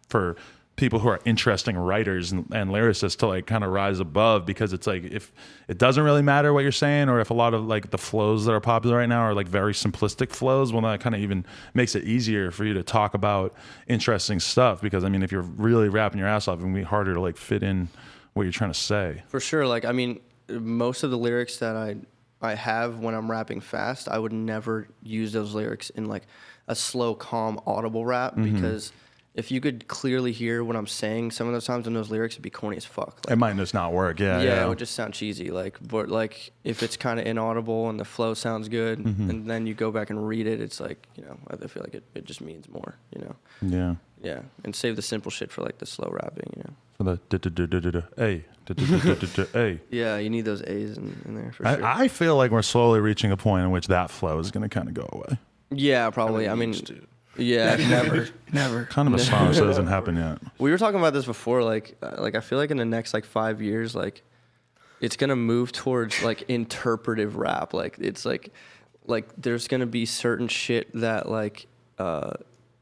for people who are interesting writers and lyricists to like kind of rise above, because it's like if it doesn't really matter what you're saying, or if a lot of like the flows that are popular right now are like very simplistic flows, well, that kind of even makes it easier for you to talk about interesting stuff. Because I mean, if you're really rapping your ass off, it can be harder to like fit in what you're trying to say. For sure. Like, I mean, most of the lyrics that I have when I'm rapping fast, I would never use those lyrics in like a slow, calm, audible rap, because if you could clearly hear what I'm saying, some of those times in those lyrics, it'd be corny as fuck. Like, It might just not work. Yeah. it would just sound cheesy. Like, but like if it's kind of inaudible and the flow sounds good, and then you go back and read it, it's like, you know, I feel like it just means more. You know. Yeah. Yeah, and save the simple shit for like the slow rapping. You know. For the hey. Yeah, you need those A's in there for sure. I feel like we're slowly reaching a point in which that flow is going to kind of go away. Yeah, probably. I mean, yeah, Never. Kind of astonishing that doesn't happen yet. we were talking about this before. Like I feel like in the next like 5 years, like it's gonna move towards like interpretive rap. Like it's like there's gonna be certain shit that like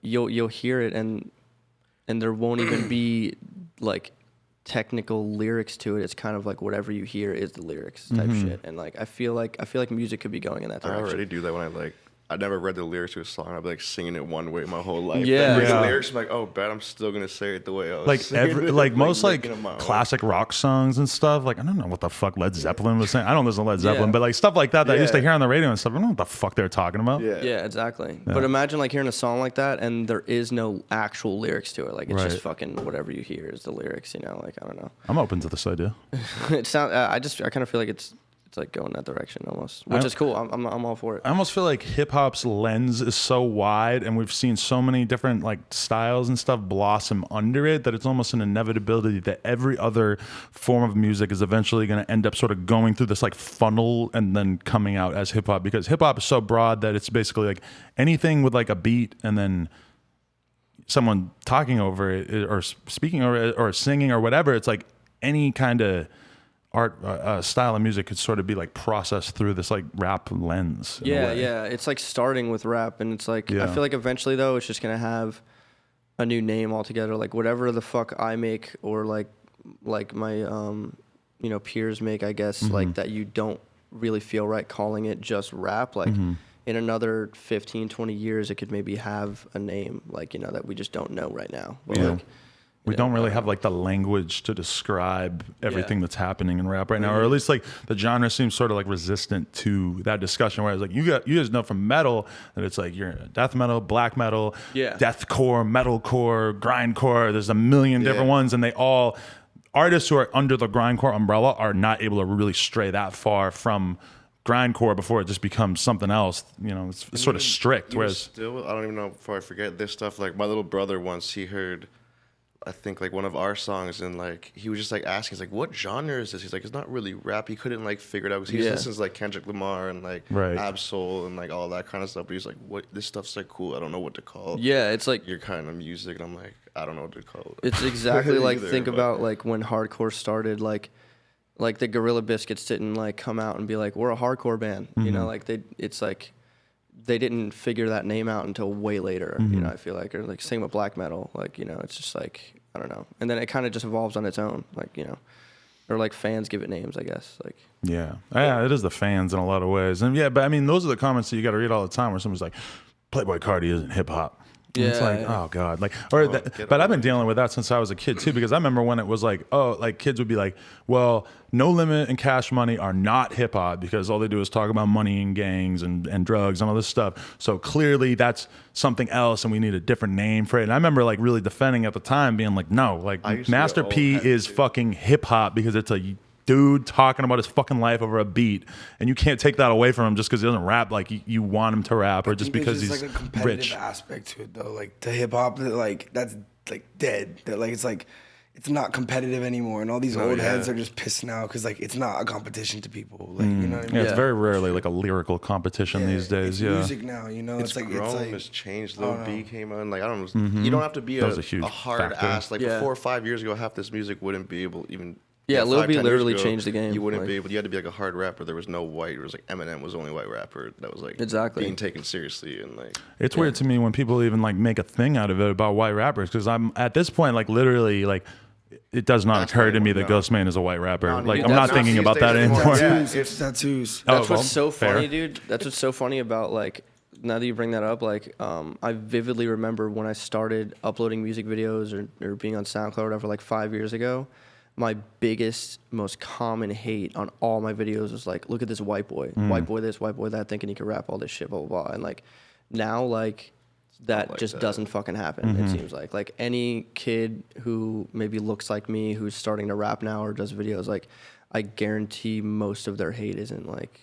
you'll hear it and there won't even be like technical lyrics to it. It's kind of like whatever you hear is the lyrics type shit. And like I feel like music could be going in that I direction. already do that when I never read the lyrics to a song. I'd be like singing it one way my whole life. Yeah. Then read Yeah. the lyrics, I'm like, oh, bet I'm still gonna say it the way I was Like saying it. like most like making it my own. classic rock songs and stuff. Like I don't know what the fuck Led Zeppelin was saying. I don't listen to Led Zeppelin, Yeah. but like stuff like that I used to Yeah. hear on the radio and stuff. I don't know what the fuck they're talking about. Yeah, exactly. But imagine like hearing a song like that and there is no actual lyrics to it. Like it's Right. just fucking whatever you hear is the lyrics. You know, like I don't know. I'm open to this idea. It sound. I kind of feel like it's like going that direction almost, which is cool. I'm all for it. I almost feel like hip hop's lens is so wide, and we've seen so many different like styles and stuff blossom under it, that it's almost an inevitability that every other form of music is eventually going to end up sort of going through this like funnel and then coming out as hip hop, because hip hop is so broad that it's basically like anything with like a beat and then someone talking over it or speaking over it or singing or whatever. It's like any kind of art style of music could sort of be like processed through this like rap lens. In a way. Yeah. It's like starting with rap, and it's like Yeah. I feel like eventually though it's just gonna have a new name altogether. Like whatever the fuck I make or like my peers make, I guess, like that you don't really feel right calling it just rap. Like in another 15, 20 years, it could maybe have a name like, you know, that we just don't know right now. But Yeah. like, We don't really have like the language to describe everything that's happening in rap right now, or at least like the genre seems sort of like resistant to that discussion. Whereas like you guys know from metal that it's like you're death metal, black metal, deathcore, metalcore, grindcore. There's a million different ones, and they all artists who are under the grindcore umbrella are not able to really stray that far from grindcore before it just becomes something else. You know, it's sort of strict. Whereas still, I don't even know before I forget this stuff. Like my little brother once, he heard, I think like one of our songs, and like he was just like asking, he's like, "What genre is this?" He's like, "It's not really rap." He couldn't like figure it out because he listens to like Kendrick Lamar and like Absol and like all that kind of stuff. But he's like, "What? This stuff's like cool. I don't know what to call." Yeah, it's like your kind of music, and I'm like, I don't know what to call it. It's exactly like Either, think but- about like when hardcore started, like the Gorilla Biscuits didn't like come out and be like, we're a hardcore band. You know, like it's like they didn't figure that name out until way later. You know, I feel like, or like same with black metal. Like, you know, it's just like, I don't know. And then it kind of just evolves on its own. Like, you know, or like fans give it names, I guess. Like, yeah, it is the fans in a lot of ways. And yeah, but I mean, those are the comments that you got to read all the time where someone's like, Playboy Cardi isn't hip hop. And it's like, oh God. Like, but I've been dealing with that since I was a kid too, because I remember when it was like, oh, like kids would be like, well, No Limit and Cash Money are not hip hop because all they do is talk about money and gangs and drugs and all this stuff. So clearly that's something else and we need a different name for it. And I remember like really defending at the time being like, no, like Master P is fucking hip hop because it's a dude talking about his fucking life over a beat, and you can't take that away from him just because he doesn't rap like you want him to rap, or just because he's like a competitive rich. aspect to it though. Like to hip hop, like that's like dead. That like it's not competitive anymore, and all these old heads are just pissed now because like it's not a competition to people. Like you know what I mean? Yeah, it's very rarely like a lyrical competition these days. It's yeah, music now. You know, it's like grown, it's like it's changed. Lil B came on. Like I don't know, you don't have to be That was a huge hard factor. ass. Like 4 or 5 years ago, half this music wouldn't be able even Yeah, Lil 5, B 10 years literally ago, changed the game. You wouldn't like, be able. You had to be like a hard rapper. There was no white. It was like Eminem was the only white rapper that was like Exactly. being taken seriously and like. It's weird to me when people even like make a thing out of it about white rappers because I'm at this point like literally like it does not That's occur to fine, me that no. Ghostmane is a white rapper. No, like dude, I'm not that's thinking not about these that days anymore. anymore. Yeah, It's tattoos. That's well, what's so fair. funny, dude. That's what's so funny about like now that you bring that up, like I vividly remember when I started uploading music videos or being on SoundCloud or whatever like 5 years ago. My biggest, most common hate on all my videos was like, look at this white boy this, white boy that, thinking he could rap all this shit, blah blah blah. And like now, like that like just that. doesn't fucking happen. It seems like any kid who maybe looks like me, who's starting to rap now or does videos, like I guarantee most of their hate isn't like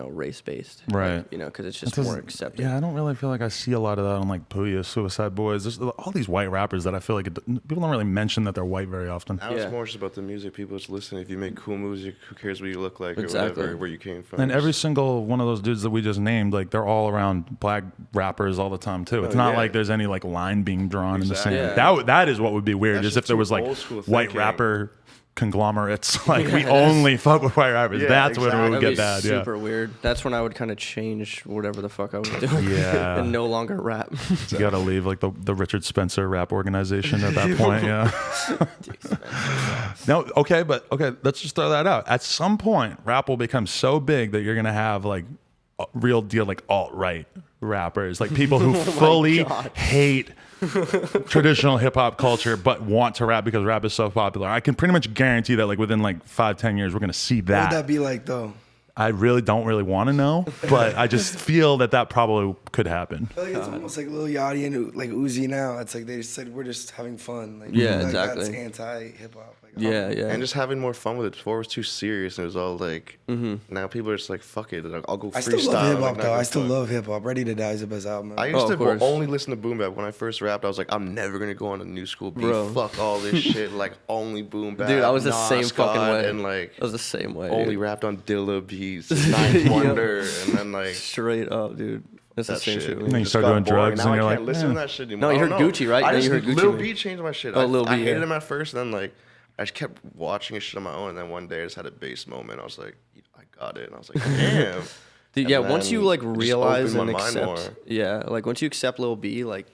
race based, Right. Like, because it's just It more doesn't- accepted. Yeah, I don't really feel like I see a lot of that on like Puya, Suicide Boys. There's all these white rappers that I feel like people don't really mention that they're white very often. Now Yeah. it's more just about the music. People just listen. If you make cool music, who cares what you look like or Exactly. whatever, where you came from. And every single one of those dudes that we just named, like they're all around black rappers all the time too. It's Oh, not yeah. like there's any like line being drawn in the sand. Exactly. That that is what would be weird, That's is if just there too was like old school white thinking. rapper conglomerates. Like we only fuck with white rappers. Yeah, That's when it exactly. would That'd get be bad. super weird. That's when I would kind of change whatever the fuck I was doing. Yeah. And no longer rap. You gotta leave like the Richard Spencer rap organization at that point. Yeah. No, okay, let's just throw that out. At some point, rap will become so big that you're gonna have like real deal like alt-right rappers, like people who fully God. hate traditional hip hop culture but want to rap because rap is so popular. I can pretty much guarantee that like within like 5-10 years we're gonna see What would that. that be like though? I really don't really want to know, but I just feel that probably could happen. I feel like it's almost like Lil Yachty and like Uzi now. It's like they said we're just having fun. Like, Yeah, like, exactly. That's anti hip hop. Like, Yeah, yeah. And just having more fun with it. Before it was too serious and it was all like. Now people are just like, fuck it. Like, I'll go I freestyle. still love hip hop like, though. not I still give a fuck. love hip hop. Ready to Die is the best album. I Ever. used Oh, to of course. only listen to boom bap. When I first rapped, I was like, I'm never gonna go on a new school beat. Bro. Fuck all this shit. Like only boom bap. Dude, I was the Nas, same fucking God, way. And like I was the same way. only dude. rapped on Dilla beats, Ninth Wonder, and then like Straight up, dude. That's the that same shit. shit. with then me. you Just start got doing boring. drugs Now and you're I like, can't listen eh. to that shit anymore. No, you I heard don't know. Gucci, right? I No, just, you heard Gucci, Lil man. B changed my shit. Oh, I, Lil B, I hated yeah. him at first, and then like I just kept watching his shit on my own, and then one day I just had a bass moment. I was like, I got it, and I was like, damn. Dude, And yeah, once you then like it just realize opened and my mind accept, more. yeah, like once you accept Lil B, like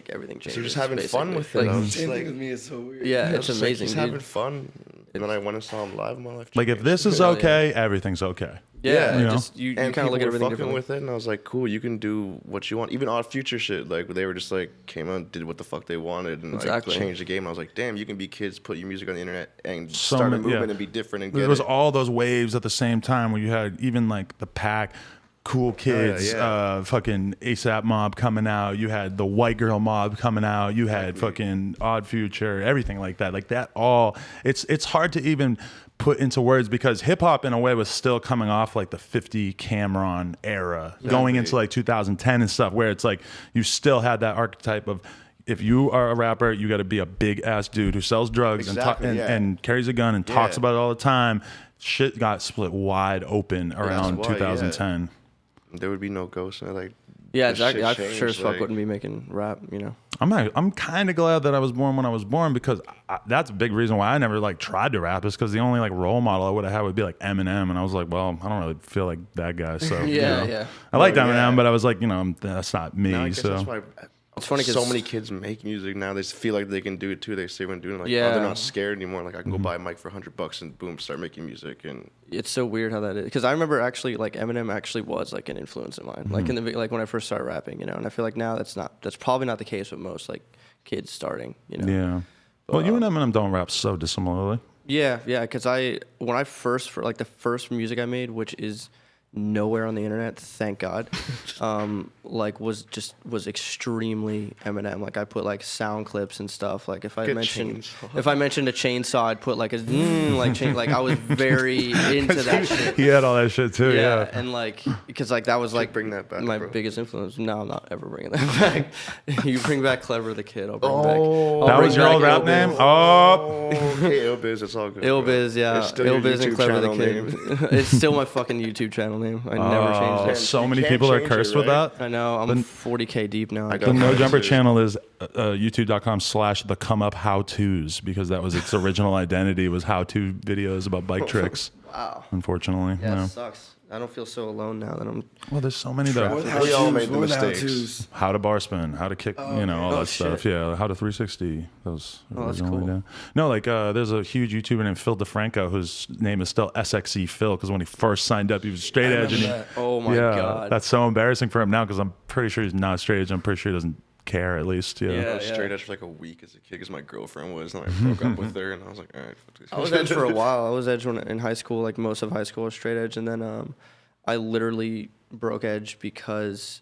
everything changes. So you're just having fun basically. with it. I Like, was just Same like, thing with me. It's so weird. yeah, I was it's just like, amazing, he's dude. having fun. And then I went and saw him live, and my life Like if changed. this is Hell yeah. okay, everything's okay. Yeah, You know? just you And kind of look at people were everything fucking differently. with it, and I was like, cool, you can do what you want. Even Odd Future shit, like they were just like came out and did what the fuck they wanted and Exactly. like changed the game. I was like, damn, you can be kids, put your music on the internet, and So start a many- movement yeah. and be different and get There was it. all those waves at the same time where you had even like the Pack, Cool Kids, yeah. fucking ASAP Mob coming out. You had the White Girl Mob coming out. You had fucking Odd Future, everything like that. Like that all. It's hard to even put into words because hip hop in a way was still coming off like the 50 Cameron era, going into like 2010 and stuff, where it's like you still had that archetype of. If you are a rapper, you got to be a big ass dude who sells drugs Exactly, yeah. and carries a gun and talks Yeah. about it all the time. Shit got split wide open around why, 2010. There would be no ghost. And like, Yeah, the exactly. shit I changed, sure as fuck like- wouldn't be making rap, I'm kind of glad that I was born when I was born because that's a big reason why I never like tried to rap is because the only like role model I would have had would be like Eminem, and I was like, well, I don't really feel like that guy. So you Yeah, know. yeah. I liked Oh, Eminem, yeah. but I was like, that's not me. Now I guess so that's why It's funny 'cause- so many kids make music now. They feel like they can do it too. They say when doing it, like, Yeah. oh, they're not scared anymore. Like I can go buy a mic for $100 and boom, start making music. And It's so weird how that is. Because I remember actually, like, Eminem actually was, like, an influence of mine. Like, in the like when I first started rapping, And I feel like now that's probably not the case with most, like, kids starting, yeah. Well, you and Eminem don't rap so dissimilarly. Yeah, because when I first, for like, the first music I made, which is nowhere on the internet, thank God, like, was extremely Eminem. Like, I put, like, sound clips and stuff. Like, if I Good mentioned chainsaw. a chainsaw, I'd put, like, like, I was very into that shit. He had all that shit too. Yeah. And like, because like that was like bring that back, my bro. biggest influence. No, I'm not ever bringing that back. You bring back Clever the Kid, I'll bring back. I'll That bring was your back old rap Ill name? Biz. Oh. okay, Ill Biz, it's all good. Ill bro. Biz, yeah. It's still Ill your Biz and YouTube Clever the channel Kid. name. It's still my fucking YouTube channel name. I never changed it. So You many can't people are change it, cursed with right? that. I know. I'm 40K deep now. I The don't No know. Jumper channel is youtube.com/the come up how tos because that was its original identity was how to videos about bike tricks. Wow. Unfortunately, Yeah, no. it sucks. I don't feel so alone now that I'm. Well, there's so many though. What the We all how-tos? made the What were mistakes. how-tos? How to bar spin, how to kick, all Oh, that stuff. shit. Yeah, how to 360. Those. Oh, that's originally cool. done. No, like there's a huge YouTuber named Phil DeFranco whose name is still SXE Phil because when he first signed up, he was straight edge. And he, Oh my yeah, god. that's so embarrassing for him now because I'm pretty sure he's not straight edge. I'm pretty sure he doesn't care at least. Yeah. Yeah. I was straight edge for like a week as a kid because my girlfriend was, and I broke up with her, and I was like, all right. Fuck this. I was edge for a while. I was edge in high school, like most of high school was straight edge, and then I literally broke edge because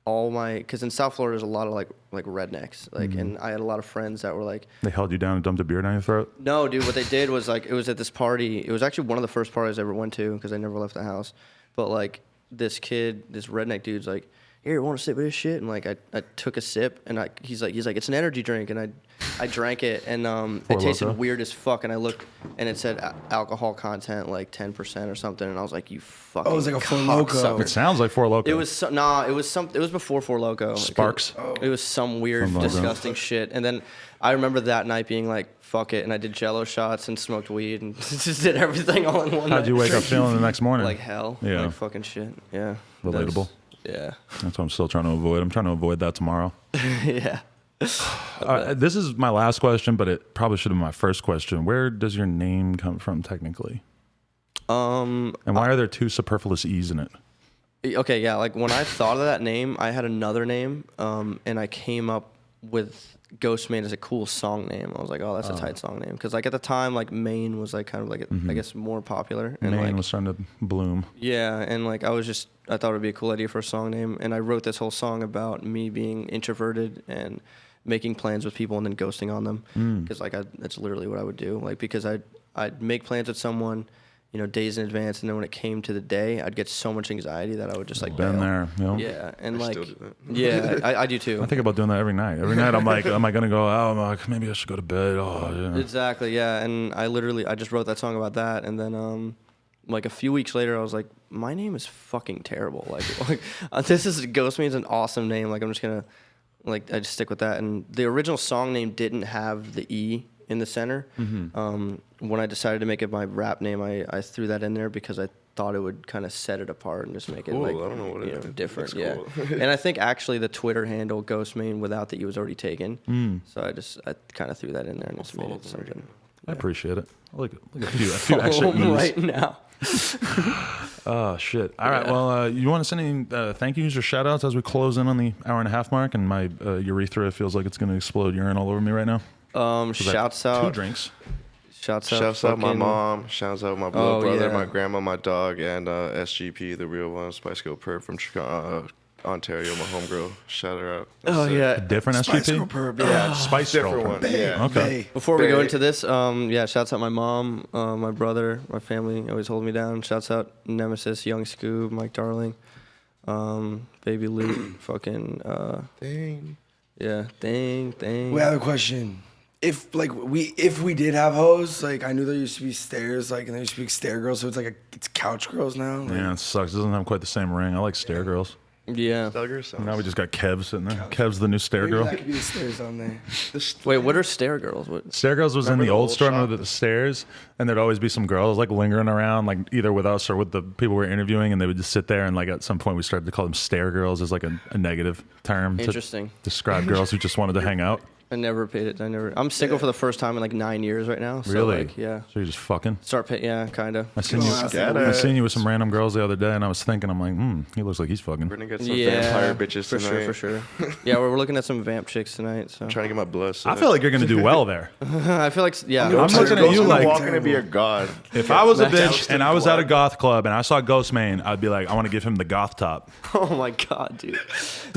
because in South Florida there's a lot of like rednecks, like, and I had a lot of friends that were like, They held you down and dumped a beer down your throat. no, dude, what they did was like it was at this party. It was actually one of the first parties I ever went to because I never left the house. But like this redneck dude's like, here, want to sip of this shit? And like I took a sip, and he's like, it's an energy drink, and I drank it, and it tasted Loco? weird as fuck, and I looked, and it said alcohol content like 10% or something, and I was like, you fucking. Oh, it was like a Four Loko. cocksucker. It sounds like Four Loko. It was it was before Four Loko. Sparks. It was some weird, Something like that. disgusting shit. And then I remember that night being like, fuck it, and I did Jello shots and smoked weed and just did everything all in one night. How'd you wake up feeling the next morning? Like hell. Yeah. Like fucking shit. Yeah. Relatable. Yeah. That's what I'm still trying to avoid. I'm trying to avoid that tomorrow. Yeah. This is my last question, but it probably should have been my first question. Where does your name come from technically? And why are there two superfluous E's in it? Okay, yeah, like when I thought of that name, I had another name, and I came up with Ghostemane as a cool song name. I was like, oh, that's a tight song name. Because like at the time, like Maine was like kind of like, I guess, more popular. And Maine like, was starting to bloom. yeah, and like I thought it would be a cool idea for a song name. And I wrote this whole song about me being introverted and making plans with people and then ghosting on them. Because like that's literally what I would do. Like because I'd make plans with someone, you know, days in advance, and then when it came to the day, I'd get so much anxiety that I would just like Been bail. there, you know? Yeah, and I like, still do that. yeah, I do too. I think about doing that every night. Every night I'm like, am I gonna go? Oh, I'm like, maybe I should go to bed. Oh, yeah. Exactly, yeah. And I just wrote that song about that, and then like a few weeks later, I was like, my name is fucking terrible. Like this is Ghostmane's an awesome name. Like I'm just gonna I just stick with that. And the original song name didn't have the E in the center. When I decided to make it my rap name, I threw that in there because I thought it would kind of set it apart and just make Cool, it like I don't know what it is. different. That's Yeah, cool. and I think actually the Twitter handle Ghostmane without the E was already taken. So I kind of threw that in there and just made it something. I appreciate it. Like a few extra E's. right now. Oh shit! All right. Well, you want to send any thank yous or shout outs as we close in on the hour and a half mark, and my urethra feels like it's going to explode urine all over me right now. Shouts 2 out. drinks. Shouts out. Shouts out my fucking- mom. Shouts out my little brother, yeah. my grandma, my dog, and SGP, the real one, Spice Girl Perp from Ontario, my homegirl. Shout her out. Oh That's it. yeah. Different Spice Girl SGP. Perp, Yeah, Spice Girl different Perp. one. Yeah. Okay. Before we go Very- into this, yeah, shouts out my mom, my brother, my family always hold me down. Shouts out Nemesis, Young Scoob, Mike Darling, Baby Luke, fucking Dang. yeah, dang. We have a question. If we did have hoes, like I knew there used to be stairs, like and there used to be stair girls, so it's couch girls now. Like, Yeah, it sucks. It doesn't have quite the same ring. I like Stair Girls. Yeah. Duggar sounds. Now we just got Kev sitting there. Kev's the new Stair maybe Girl. that could be the stairs on there. Wait, what are Stair Girls? What? Stair Girls was in Remember the the old old store shop? with the stairs, and there'd always be some girls like lingering around, like either with us or with the people we were interviewing, and they would just sit there. And like at some point, we started to call them Stair Girls as like a negative term Interesting. to describe girls who just wanted to hang out. I never paid it. I'm single for the first time in like 9 years right now. So Really? Like, yeah. So you're just fucking. Yeah, kind of. I seen Oh, you. that's I seen you with some random girls the other day, and I was thinking, I'm like, he looks like he's fucking. We're gonna get some Yeah, vampire bitches for tonight. sure, for sure. Yeah, we're looking at some vamp chicks tonight. So Trying to get my blood. I feel like you're gonna do well there. I feel like I'm yeah. looking at you like walking to be a god. if I was a That's bitch and I was at a goth club and I saw Ghostmane, I'd be like, I want to give him the goth top. Oh my god, dude.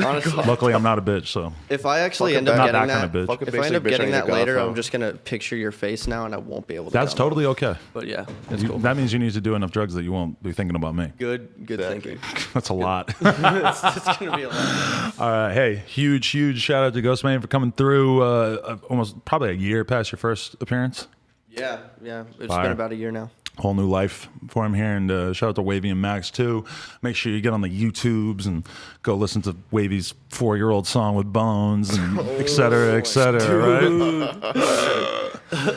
Honestly, Luckily, I'm not a bitch, so if I actually Fuck end up a not getting that kind of bitch. Fuck a if I end basic up bitch, I getting need that a goth later, hoe. I'm just gonna picture your face now, and I won't be able to. that's come. totally okay. But yeah, that's cool. That means you need to do enough drugs that you won't be thinking about me. Good Exactly. thinking. That's a lot. It's gonna be a lot. All right, hey, huge shout out to Ghostmane for coming through. Almost probably a year past your first appearance. Yeah. It's Fire. been about a year now. whole new life for him here. And shout out to Wavy and Max too. Make sure you get on the YouTubes and go listen to Wavy's 4-year-old song with Bones and et cetera, right?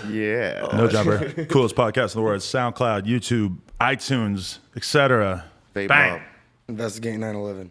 Yeah. No jumper. Coolest podcast in the world. SoundCloud, YouTube, iTunes, etc. Vape Bang. Mob. Investigate 9/11.